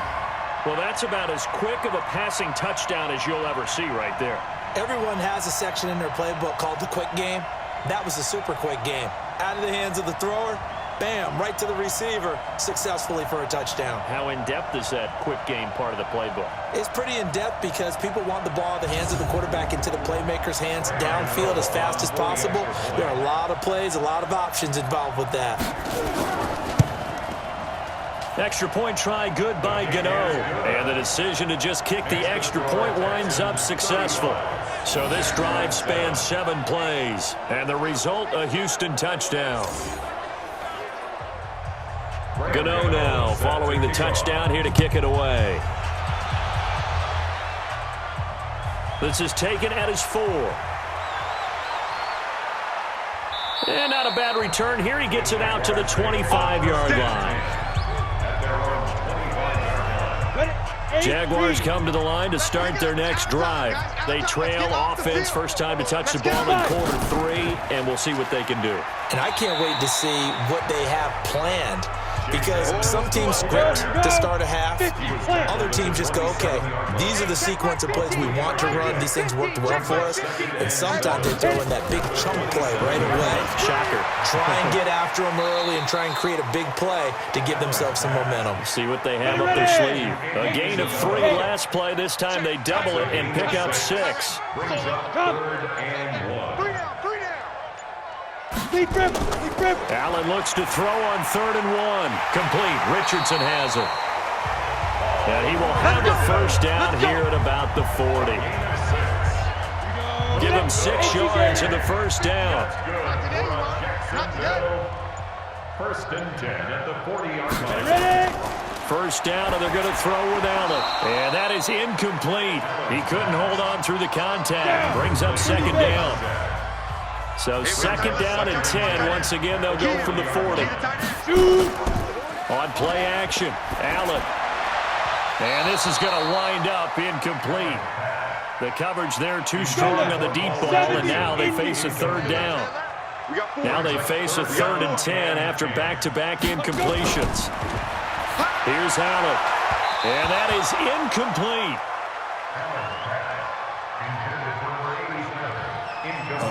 Speaker 2: Well, that's about as quick of a passing touchdown as you'll ever see right there.
Speaker 3: Everyone has a section in their playbook called the quick game. That was a super quick game. Out of the hands of the thrower, bam, right to the receiver, successfully for a touchdown.
Speaker 2: How in-depth is that quick game part of the playbook?
Speaker 3: It's pretty in-depth because people want the ball in the hands of the quarterback into the playmaker's hands downfield as fast as possible. There are a lot of plays, a lot of options involved with that.
Speaker 2: Extra point try good by Gano. And the decision to just kick the extra point winds up successful. So this drive spans 7 plays. And the result, a Houston touchdown. Gano now following the touchdown here to kick it away. This is taken at his 4. And not a bad return here. He gets it out to the 25-yard line. Jaguars come to the line to start their next drive. They trail offense, first time to touch the ball in quarter 3, and we'll see what they can do.
Speaker 3: And I can't wait to see what they have planned. Because some teams script to start a half. Other teams just go, okay, these are the sequence of plays we want to run. These things worked well for us. And sometimes they throw in that big chunk play right away.
Speaker 2: Shocker.
Speaker 3: Try and get after them early and try and create a big play to give themselves some momentum.
Speaker 2: See what they have up their sleeve. A gain of 3 last play. This time they double it and pick up 6.
Speaker 5: Brings up 3rd and 1.
Speaker 2: Allen looks to throw on 3rd and 1. Complete. Richardson has it. And he will have the first down here at about the 40. Give him 6 yards in the first down.
Speaker 5: First and 10 at the 40-yard line.
Speaker 2: First down, and they're going to throw with Allen. And that is incomplete. He couldn't hold on through the contact. Brings up 2nd down. So 2nd down and 10. Once again, they'll go from the 40. On play action, Allen. And this is going to wind up incomplete. The coverage there too strong on the deep ball, and now they face a 3rd down. Now they face a 3rd and 10 after back-to-back incompletions. Here's Allen. And that is incomplete.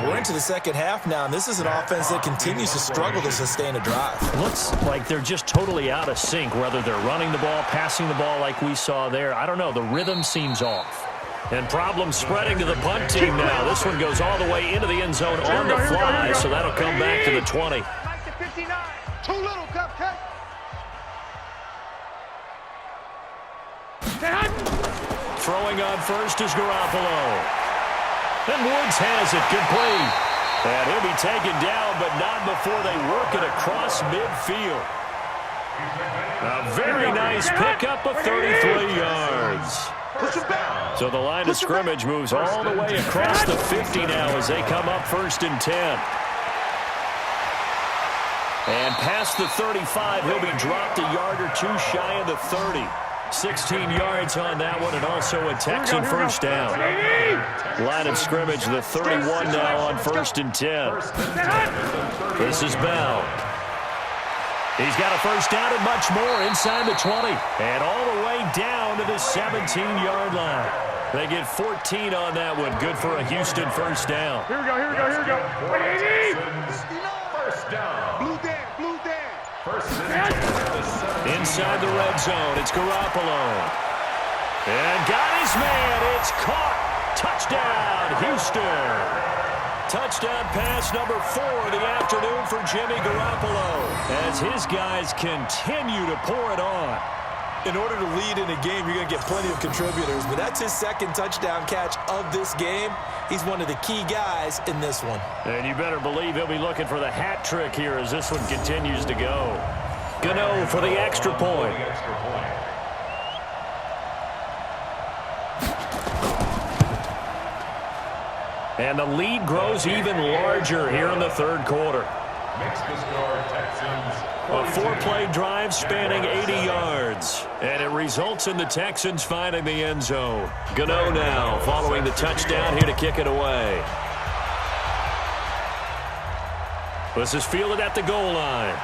Speaker 3: We're into the second half now, and this is an offense that continues to struggle to sustain a drive.
Speaker 2: It looks like they're just totally out of sync, whether they're running the ball, passing the ball like we saw there. I don't know. The rhythm seems off. And problems spreading to the punt team now. This one goes all the way into the end zone on the fly, so that'll come back to the 20.
Speaker 6: Too little, cupcake.
Speaker 2: Throwing on first is Garoppolo. And Woods has it complete. And he'll be taken down, but not before they work it across midfield. A very nice pickup of 33 yards. So the line of scrimmage moves all the way across the 50 now as they come up 1st and 10. And past the 35, he'll be dropped a yard or 2 shy of the 30. 16 yards on that one, and also a Texan first down. Line of scrimmage, the 31 now on 1st and 10. This is Bell. He's got a first down and much more inside the 20. And all the way down to the 17-yard line. They get 14 on that one. Good for a Houston first down.
Speaker 6: Here we go.
Speaker 5: First down.
Speaker 6: Blue Dan.
Speaker 5: First and 10 at the 7.
Speaker 2: Inside the red zone, it's Garoppolo. And got his man. It's caught. Touchdown, Houston. Touchdown pass number 4 of the afternoon for Jimmy Garoppolo as his guys continue to pour it on.
Speaker 3: In order to lead in a game, you're going to get plenty of contributors, but that's his 2nd touchdown catch of this game. He's one of the key guys in this one.
Speaker 2: And you better believe he'll be looking for the hat trick here as this one continues to go. Gano for the extra point. And the lead grows even larger here in the 3rd quarter.
Speaker 5: Makes the score Texans.
Speaker 2: A 4-play drive spanning 80 yards. And it results in the Texans finding the end zone. Gano now following the touchdown here to kick it away. This is fielded at the goal line.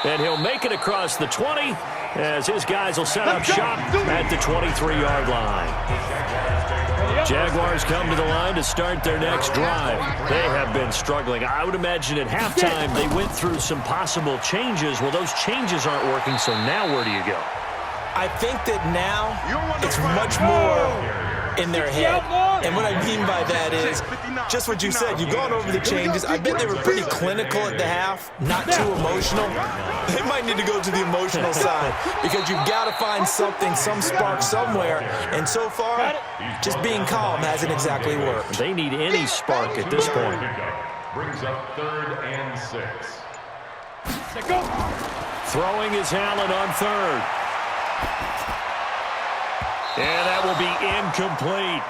Speaker 2: And he'll make it across the 20 as his guys will set up shop at the 23-yard line. Jaguars come to the line to start their next drive. They have been struggling. I would imagine at halftime they went through some possible changes. Well, those changes aren't working, so now where do you go?
Speaker 3: I think that now it's much more in their head. And what I mean by that is just what you said. You've gone over the changes. I bet they were pretty clinical at the half, not too emotional. They might need to go to the emotional side because you've got to find something, some spark somewhere. And so far, just being calm hasn't exactly worked.
Speaker 2: They need any spark at this point.
Speaker 5: Brings up 3rd and 6.
Speaker 2: Throwing is Allen on 3rd. And that will be incomplete.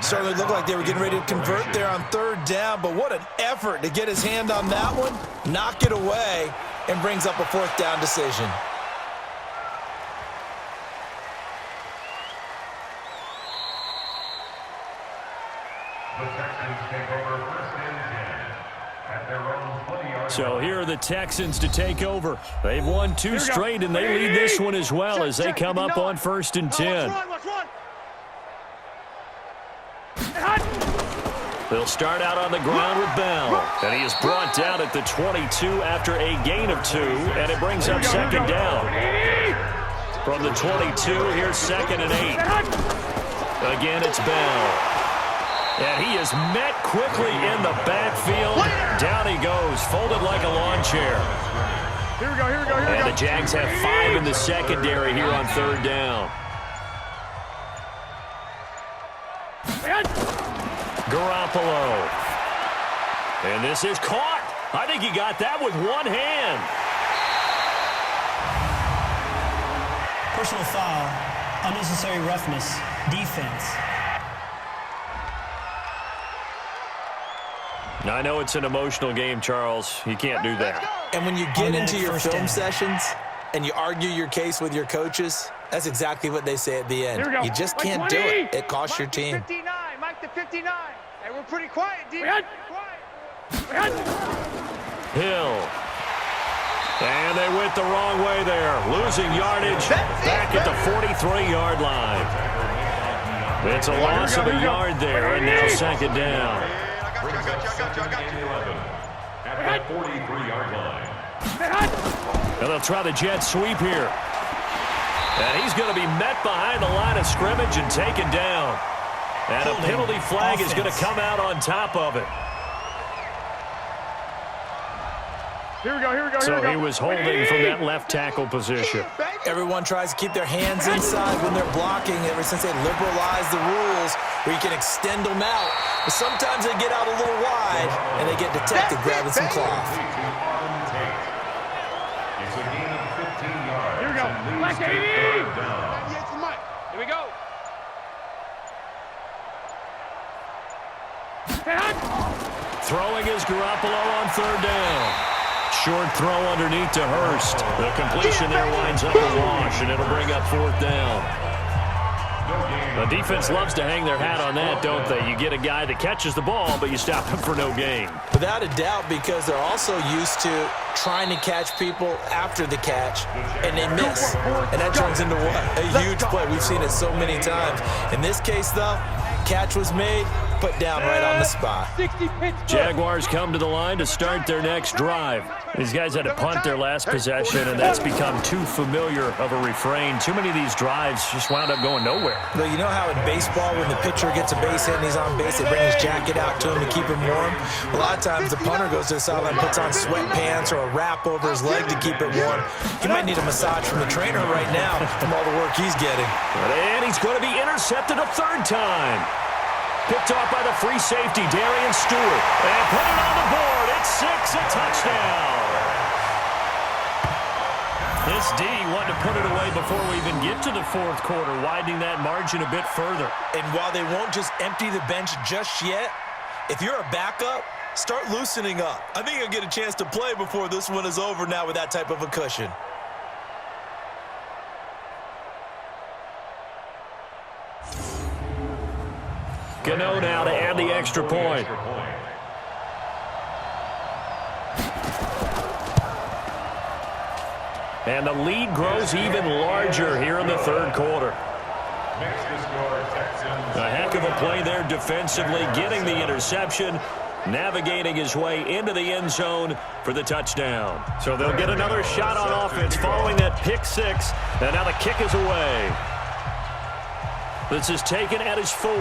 Speaker 3: Certainly looked like they were getting ready to convert there on 3rd down, but what an effort to get his hand on that one, knock it away, and brings up a 4th down decision.
Speaker 5: The Texans take over 1st and 10 at their own 20-yard.
Speaker 2: So here are the Texans to take over. They've won 2 straight, and they lead this one as well as they come up on 1st and 10. They'll start out on the ground with Bell, and he is brought down at the 22 after a gain of 2, and it brings up 2nd down. From the 22, here's 2nd and 8. Again, it's Bell. And he is met quickly in the backfield. Down he goes, folded like a lawn chair.
Speaker 6: Here we go, here we go, here we go.
Speaker 2: And the Jags have 5 in the secondary here on 3rd down. Garoppolo. And this is caught. I think he got that with one hand.
Speaker 7: Personal foul, unnecessary roughness, defense.
Speaker 2: I know it's an emotional game, Charles. You can't do that.
Speaker 3: And when you get into your film sessions and you argue your case with your coaches, that's exactly what they say at the end. You just can't do it. It costs your team.
Speaker 6: 59, Mike to 59. Hey, we're pretty quiet, D. Quiet.
Speaker 2: Hill. And they went the wrong way there. Losing yardage back at the 43-yard line. It's a loss of a yard there, and now 2nd down.
Speaker 5: Brings up 2nd and 11 at the 43-yard line.
Speaker 2: And they'll try the jet sweep here. And he's going to be met behind the line of scrimmage and taken down. And a penalty flag is going to come out on top of it.
Speaker 6: Here we go, here we go,
Speaker 2: So he was holding from that left tackle position.
Speaker 3: Everyone tries to keep their hands inside when they're blocking ever since they liberalized the rules where you can extend them out. But sometimes they get out a little wide and they get detected grabbing some cloth.
Speaker 5: It's a gain of 15 yards.
Speaker 6: Here we go.
Speaker 5: Leads to 3rd down.
Speaker 6: Here we go.
Speaker 2: Throwing is Garoppolo on 3rd down. Short throw underneath to Hurst. The completion there winds up a wash, and it'll bring up 4th down. The defense loves to hang their hat on that, don't they? You get a guy that catches the ball, but you stop him for no gain.
Speaker 3: Without a doubt, because they're also used to trying to catch people after the catch, and they miss. And that turns into what? A huge play. We've seen it so many times. In this case, though, catch was made, put down right on the spot.
Speaker 2: Jaguars come to the line to start their next drive. These guys had to punt their last possession, and that's become too familiar of a refrain. Too many of these drives just wound up going nowhere.
Speaker 3: Well, you know how in baseball, when the pitcher gets a base hit and he's on base, they bring his jacket out to him to keep him warm? A lot of times the punter goes to the sideline, puts on sweatpants or a wrap over his leg to keep it warm. He might need a massage from the trainer right now from all the work he's getting.
Speaker 2: And he's going to be intercepted a 3rd time. Picked off by the free safety, Darian Stewart. And put it on the board. It's 6, a touchdown. This D wanted to put it away before we even get to the 4th quarter, widening that margin a bit further.
Speaker 3: And while they won't just empty the bench just yet, if you're a backup, start loosening up. I think you'll get a chance to play before this one is over now with that type of a cushion.
Speaker 2: Gano now to add the extra point. And the lead grows even larger here in the third quarter. A heck of a play there defensively, getting the interception, navigating his way into the end zone for the touchdown.
Speaker 8: So they'll get another shot on offense following that pick six, and now the kick is away.
Speaker 2: This is taken at his 4.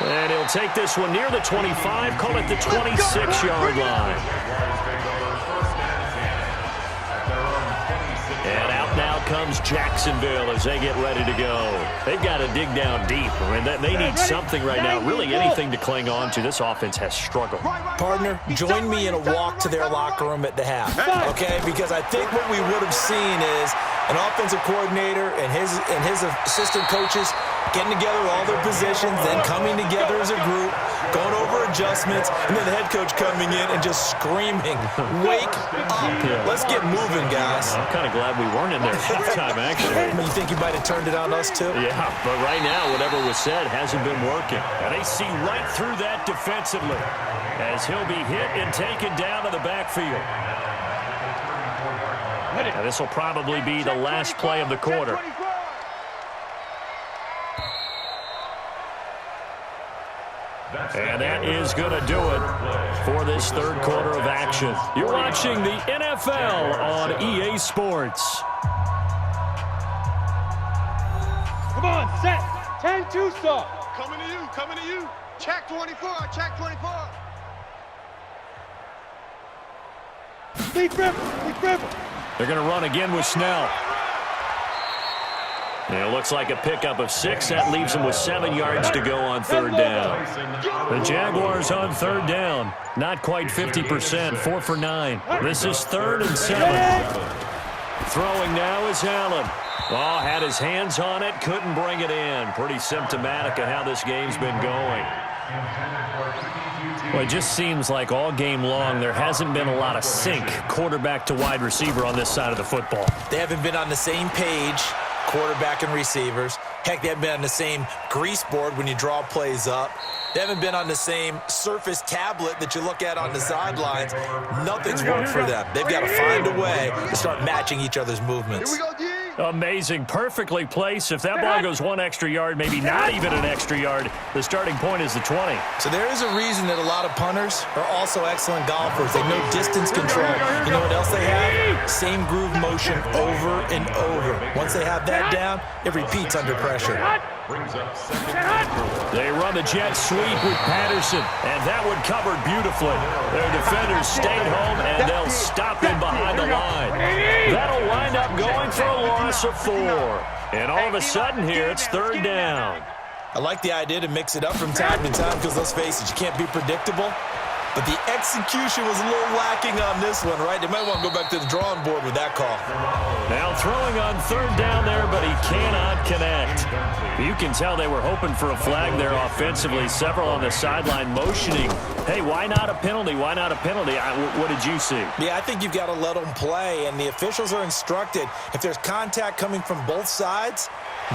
Speaker 2: And he'll take this one near the 25, call it the 26-yard line. And out now comes Jacksonville as they get ready to go. They've got to dig down deep. I mean, they need something right now, really anything to cling on to. This offense has struggled.
Speaker 3: Partner, join me in a walk to their locker room at the half, okay? Because I think what we would have seen is an offensive coordinator and his assistant coaches getting together all their positions, then coming together as a group, going over adjustments, and then the head coach coming in and just screaming, "Wake up. Let's get moving, guys."
Speaker 2: I'm kind of glad we weren't in there halftime, actually.
Speaker 3: You think you might have turned it on us, too?
Speaker 2: Yeah, but right now, whatever was said hasn't been working. And they see right through that defensively as he'll be hit and taken down to the backfield. Now, this will probably be the last play of the quarter. And that is going to do it for this third quarter of action. You're watching the NFL on EA Sports.
Speaker 6: Come on, set. 10-2 stop.
Speaker 4: Coming to you, coming to you. Check 24, check 24.
Speaker 6: Deep river, deep river.
Speaker 2: They're going to run again with Snell. And it looks like a pickup of 6. That leaves them with 7 yards to go on third down. The Jaguars on third down. Not quite 50%, 4 for 9. This is 3rd and 7. Throwing now is Allen. Oh, had his hands on it, couldn't bring it in. Pretty symptomatic of how this game's been going. Well, it just seems like all game long there hasn't been a lot of sync quarterback to wide receiver on this side of the football.
Speaker 3: They haven't been on the same page, quarterback and receivers. Heck, they haven't been on the same grease board when you draw plays up. They haven't been on the same Surface tablet that you look at on the sidelines. Nothing's worked for them. They've got to find a way to start matching each other's movements.
Speaker 4: Here we go, D.
Speaker 2: Amazing, perfectly placed. If that ball goes 1 extra yard, maybe not even an extra yard, the starting point is the 20.
Speaker 3: So there is a reason that a lot of punters are also excellent golfers. They know distance control. You know what else they have? Same groove motion over and over. Once they have that down, it repeats under pressure.
Speaker 2: They run the jet sweep with Patterson, and that one covered beautifully. Their defenders stayed home, and they'll stop him behind the line. That'll wind up going for a loss of 4. And all of a sudden here, it's third down.
Speaker 3: I like the idea to mix it up from time to time because, let's face it, you can't be predictable. But the execution was a little lacking on this one, right? They might want to go back to the drawing board with that call.
Speaker 2: Now throwing on third down there, but he cannot connect. You can tell they were hoping for a flag there offensively. Several on the sideline motioning. Hey, why not a penalty? Why not a penalty? What did you see?
Speaker 3: Yeah, I think you've got to let them play, and the officials are instructed. If there's contact coming from both sides,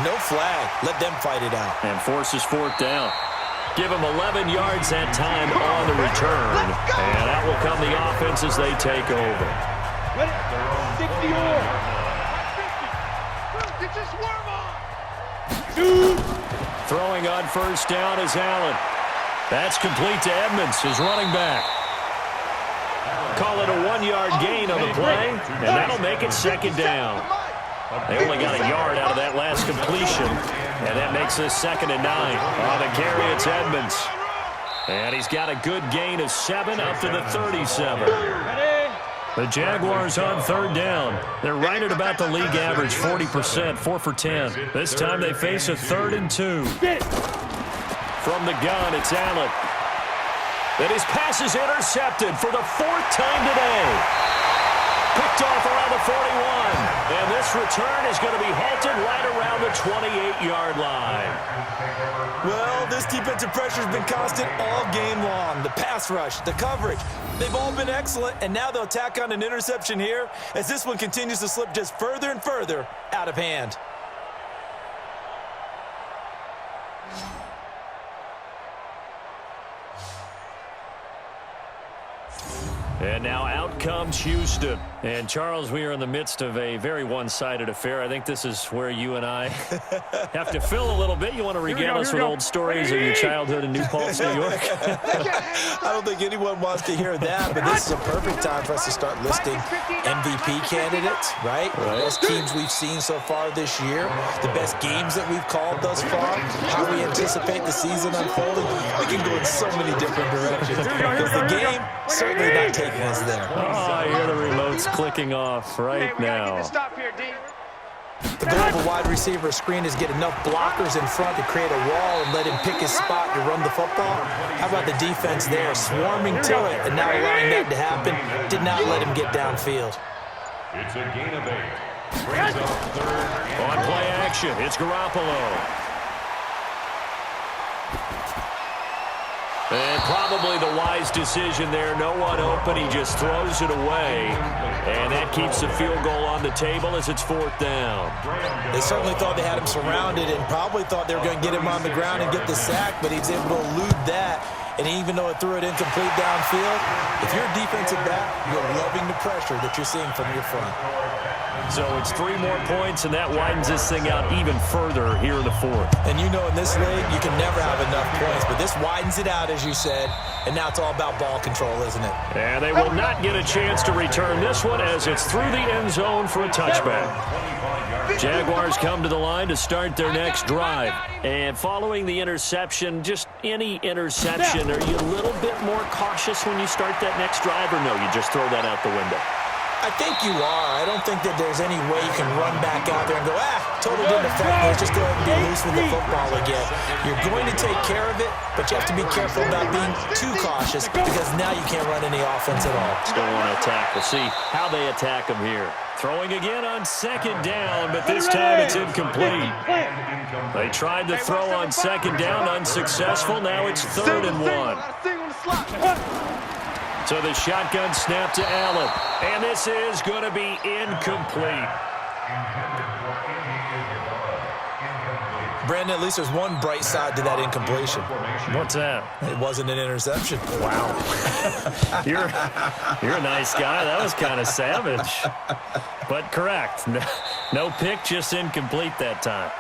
Speaker 3: no flag. Let them fight it out.
Speaker 2: And forces 4th down. Give them 11 yards that time on the return. And that will come the offense as they take over.
Speaker 6: 60 more.
Speaker 4: Get your swerve on.
Speaker 2: Throwing on first down is Allen. That's complete to Edmonds, his running back. Call it a 1-yard gain on the play, and that'll make it 2nd down. They only got a yard out of that last completion, and that makes this 2nd and 9. On the carry, it's Edmonds. And he's got a good gain of 7 up to the 37. The Jaguars on third down. They're right at about the league average, 40%, 4 for 10. This time they face a 3rd and 2. From the gun, it's Allen. And his pass is intercepted for the 4th time today. Picked off around the 41. And this return is going to be halted right around the 28-yard line.
Speaker 3: Well, this defensive pressure has been constant all game long. The pass rush, the coverage, they've all been excellent, and now they'll tack on an interception here as this one continues to slip just further and further out of hand.
Speaker 2: And now out comes Houston. And, Charles, we are in the midst of a very one-sided affair. I think this is where you and I have to fill a little bit. You want to regale us with old stories of your childhood in New Paltz, New York?
Speaker 3: I don't think anyone wants to hear that, but this is a perfect time for us to start listing MVP candidates, right? The best teams we've seen so far this year, the best games that we've called thus far, how we anticipate the season unfolding. We can go in so many different directions because the game certainly not taking us there.
Speaker 2: Oh, I hear the remote's clicking off right now.
Speaker 3: The goal of a wide receiver screen is get enough blockers in front to create a wall and let him pick his spot to run the football. How about the defense there, swarming to it and not allowing that to happen? Did not let him get downfield.
Speaker 5: It's a gain of 8. Brings up third.
Speaker 2: On play action, it's Garoppolo. And probably the wise decision there. No one open. He just throws it away. And that keeps the field goal on the table as it's 4th down.
Speaker 3: They certainly thought they had him surrounded and probably thought they were going to get him on the ground and get the sack, but he's able to elude that. And even though it threw it incomplete downfield, if you're a defensive back, you're loving the pressure that you're seeing from your front.
Speaker 2: So it's 3 more points, and that widens this thing out even further here in the 4th.
Speaker 3: And you know in this league, you can never have enough points, but this widens it out, as you said, and now it's all about ball control, isn't it?
Speaker 2: And they will not get a chance to return this one as it's through the end zone for a touchback. Jaguars come to the line to start their next drive. And following the interception, just any interception, are you a little bit more cautious when you start that next drive, or no, you just throw that out the window?
Speaker 3: I think you are. I don't think that there's any way you can run back out there and go, totally didn't affect me. Just go ahead and be loose with the football again. You're going to take care of it, but you have to be careful about being too cautious because now you can't run any offense at all.
Speaker 2: Still want to attack. We'll see how they attack him here. Throwing again on 2nd down, but this time it's incomplete. They tried to throw on 2nd down, unsuccessful. Now it's 3rd and 1. So the shotgun snap to Allen. And this is going to be incomplete.
Speaker 3: Brandon, at least there's one bright side to that incompletion.
Speaker 2: What's that?
Speaker 3: It wasn't an interception.
Speaker 2: Wow. You're a nice guy. That was kind of savage. But correct. No pick, just incomplete that time.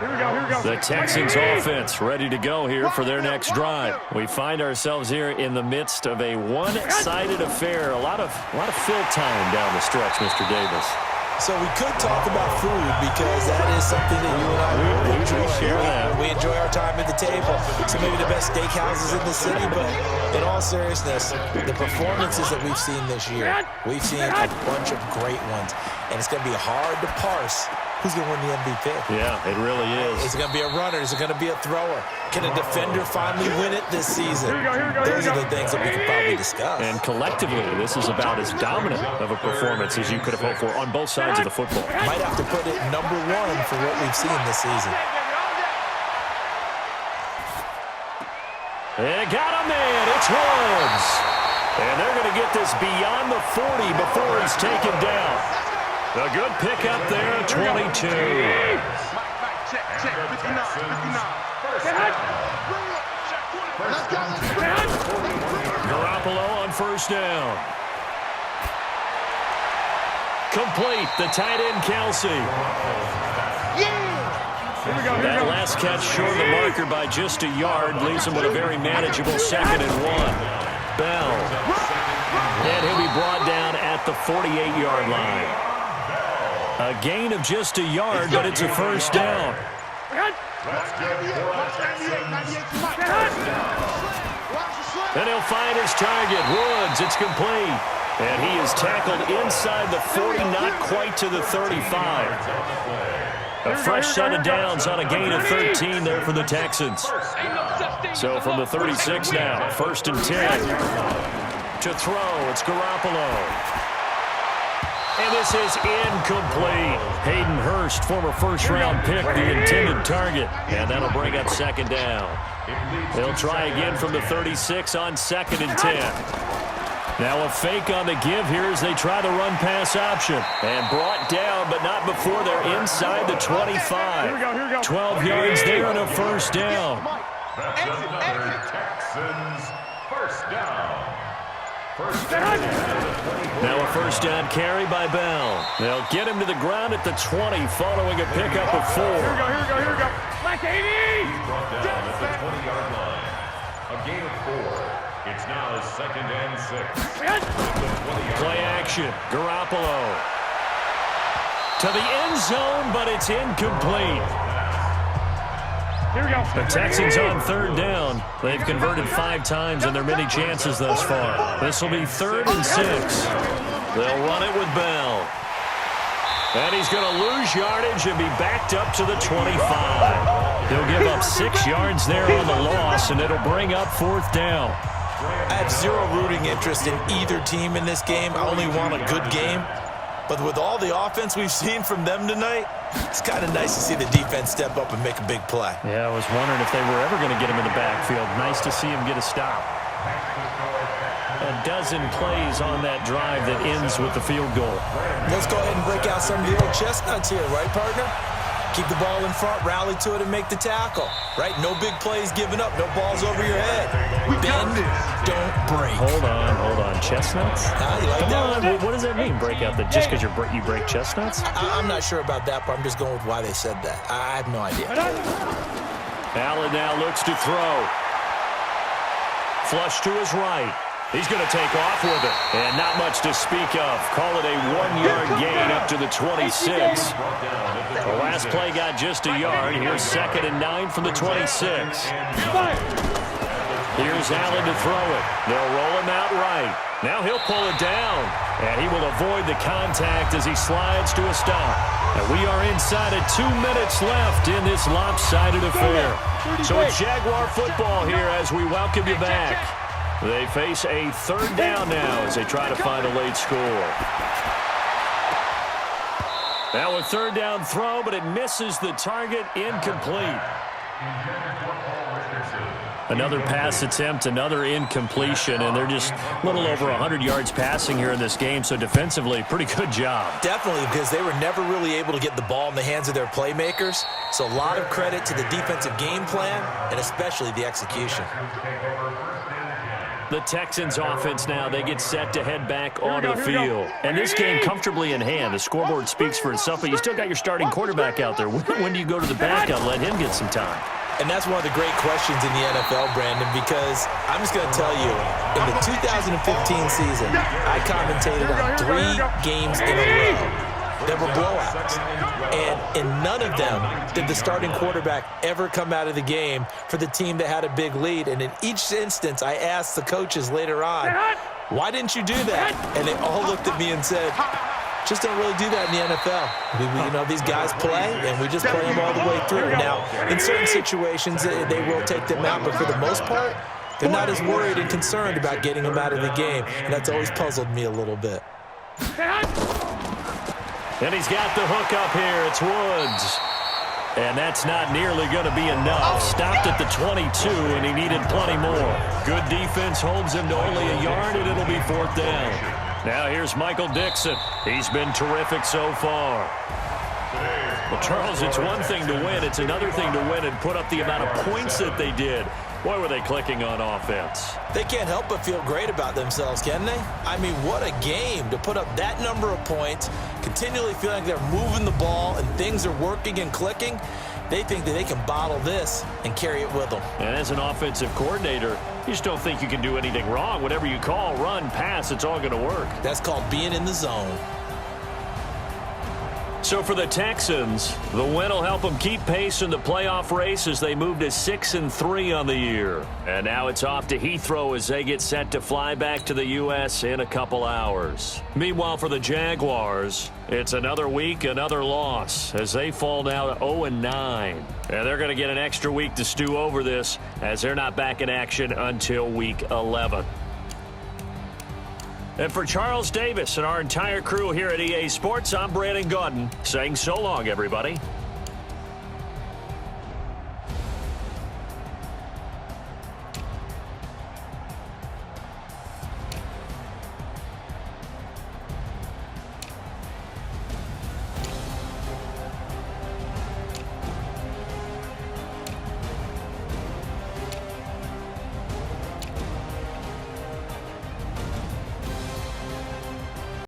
Speaker 6: Here we go.
Speaker 2: The Texans offense ready to go here for their next drive. We find ourselves here in the midst of a one-sided affair. A lot of fill time down the stretch, Mr. Davis.
Speaker 3: So we could talk about food because that is something that you and I really enjoy. We enjoy our time at the table. So maybe the best steakhouses in the city, but in all seriousness, the performances that we've seen this year, we've seen a bunch of great ones, and it's going to be hard to parse who's going to win the MVP.
Speaker 2: Yeah, it really is.
Speaker 3: Is it going to be a runner? Is it going to be a thrower? Can a defender finally win it this season? Those are the things that we could probably discuss.
Speaker 2: And collectively, this is about as dominant of a performance as you could have hoped for on both sides of the football.
Speaker 3: Might have to put it #1 for what we've seen this season.
Speaker 2: And got a man. It's Woods. And they're going to get this beyond the 40 before he's taken down. A good pickup there, 22.
Speaker 4: Check. 59.
Speaker 2: Garoppolo on 1st down. Complete, the tight end, Kelsey. That last catch short of the marker by just a yard leaves him with a very manageable 2nd and 1. Bell. And he'll be brought down at the 48-yard line. A gain of just a yard, but it's a 1st down. And he'll find his target, Woods. It's complete. And he is tackled inside the 40, not quite to the 35. A fresh set of downs on a gain of 13 there for the Texans. So from the 36 now, 1st and 10. To throw, it's Garoppolo. And this is incomplete. Hayden Hurst, former first-round pick, the intended target. And that'll bring up 2nd down. They'll try again from the 36 on 2nd and 10. Now a fake on the give here as they try the run-pass option. And brought down, but not before they're inside the 25. 12 yards there and a 1st down.
Speaker 5: Texans, first down.
Speaker 2: Now a first down carry by Bell. They'll get him to the ground at the 20 following a pickup of 4.
Speaker 4: Here we go. Like 80!
Speaker 5: He's brought down at the 20-yard line. A gain of 4. It's now 2nd and 6.
Speaker 2: Play action. Garoppolo to the end zone, but it's incomplete.
Speaker 4: Here we go.
Speaker 2: The Texans on 3rd down. They've converted 5 times in their many chances thus far. This will be 3rd and 6. They'll run it with Bell. And he's going to lose yardage and be backed up to the 25. He'll give up 6 yards there on the loss, and it'll bring up 4th down.
Speaker 3: I have zero rooting interest in either team in this game. I only want a good game. But with all the offense we've seen from them tonight, it's kind of nice to see the defense step up and make a big play.
Speaker 2: Yeah, I was wondering if they were ever going to get him in the backfield. Nice to see him get a stop. A dozen plays on that drive that ends with the field goal.
Speaker 3: Let's go ahead and break out some of the old chestnuts here, right, partner? Keep the ball in front, rally to it, and make the tackle. Right? No big plays given up, no balls over your head. Bend, don't break.
Speaker 2: Hold on. Chestnuts?
Speaker 3: You like that one?
Speaker 2: What does that mean, break out? Just because you break chestnuts?
Speaker 3: I'm not sure about that, but I'm just going with why they said that. I have no idea.
Speaker 2: Allen now looks to throw. Flush to his right. He's going to take off with it. And not much to speak of. Call it a 1-yard gain up to the 26. The last play got just a yard. Here's 2nd and 9 from the 26. Here's Allen to throw it. They'll roll him out right. Now he'll pull it down. And he will avoid the contact as he slides to a stop. And we are inside of 2 minutes left in this lopsided affair. So it's Jaguar football here as we welcome you back. They face a 3rd down now as they try to find a late score. Now a 3rd down throw, but it misses the target, incomplete. Another pass attempt, another incompletion, and they're just a little over 100 yards passing here in this game, so defensively, pretty good job.
Speaker 3: Definitely, because they were never really able to get the ball in the hands of their playmakers, so a lot of credit to the defensive game plan, and especially the execution.
Speaker 2: The Texans offense now, they get set to head back onto the field. And this game comfortably in hand. The scoreboard speaks for itself, but you still got your starting quarterback out there. When do you go to the backup and let him get some time?
Speaker 3: And that's one of the great questions in the NFL, Brandon, because I'm just going to tell you, in the 2015 season, I commentated on 3 games in a row that were blowouts. And in none of them did the starting quarterback ever come out of the game for the team that had a big lead. And in each instance, I asked the coaches later on, why didn't you do that? And they all looked at me and said, just don't really do that in the NFL. These guys play, and we just play them all the way through. Now, in certain situations, they will take them out, but for the most part, they're not as worried and concerned about getting them out of the game, and that's always puzzled me a little bit.
Speaker 2: And he's got the hook up here. It's Woods. And that's not nearly going to be enough. Stopped at the 22, and he needed plenty more. Good defense holds him to only a yard, and it'll be 4th down. Now here's Michael Dixon. He's been terrific so far. Well, Charles, it's one thing to win. It's another thing to win and put up the amount of points that they did. Boy, were they clicking on offense.
Speaker 3: They can't help but feel great about themselves, can they? I mean, what a game to put up that number of points, continually feeling like they're moving the ball and things are working and clicking. They think that they can bottle this and carry it with them.
Speaker 2: And as an offensive coordinator, you just don't think you can do anything wrong. Whatever you call, run, pass, it's all going to work.
Speaker 3: That's called being in the zone.
Speaker 2: So for the Texans, the win will help them keep pace in the playoff race as they move to 6-3 on the year. And now it's off to Heathrow as they get set to fly back to the U.S. in a couple hours. Meanwhile, for the Jaguars, it's another week, another loss as they fall now to 0-9. And they're going to get an extra week to stew over this as they're not back in action until week 11. And for Charles Davis and our entire crew here at EA Sports, I'm Brandon Gaudin saying so long, everybody.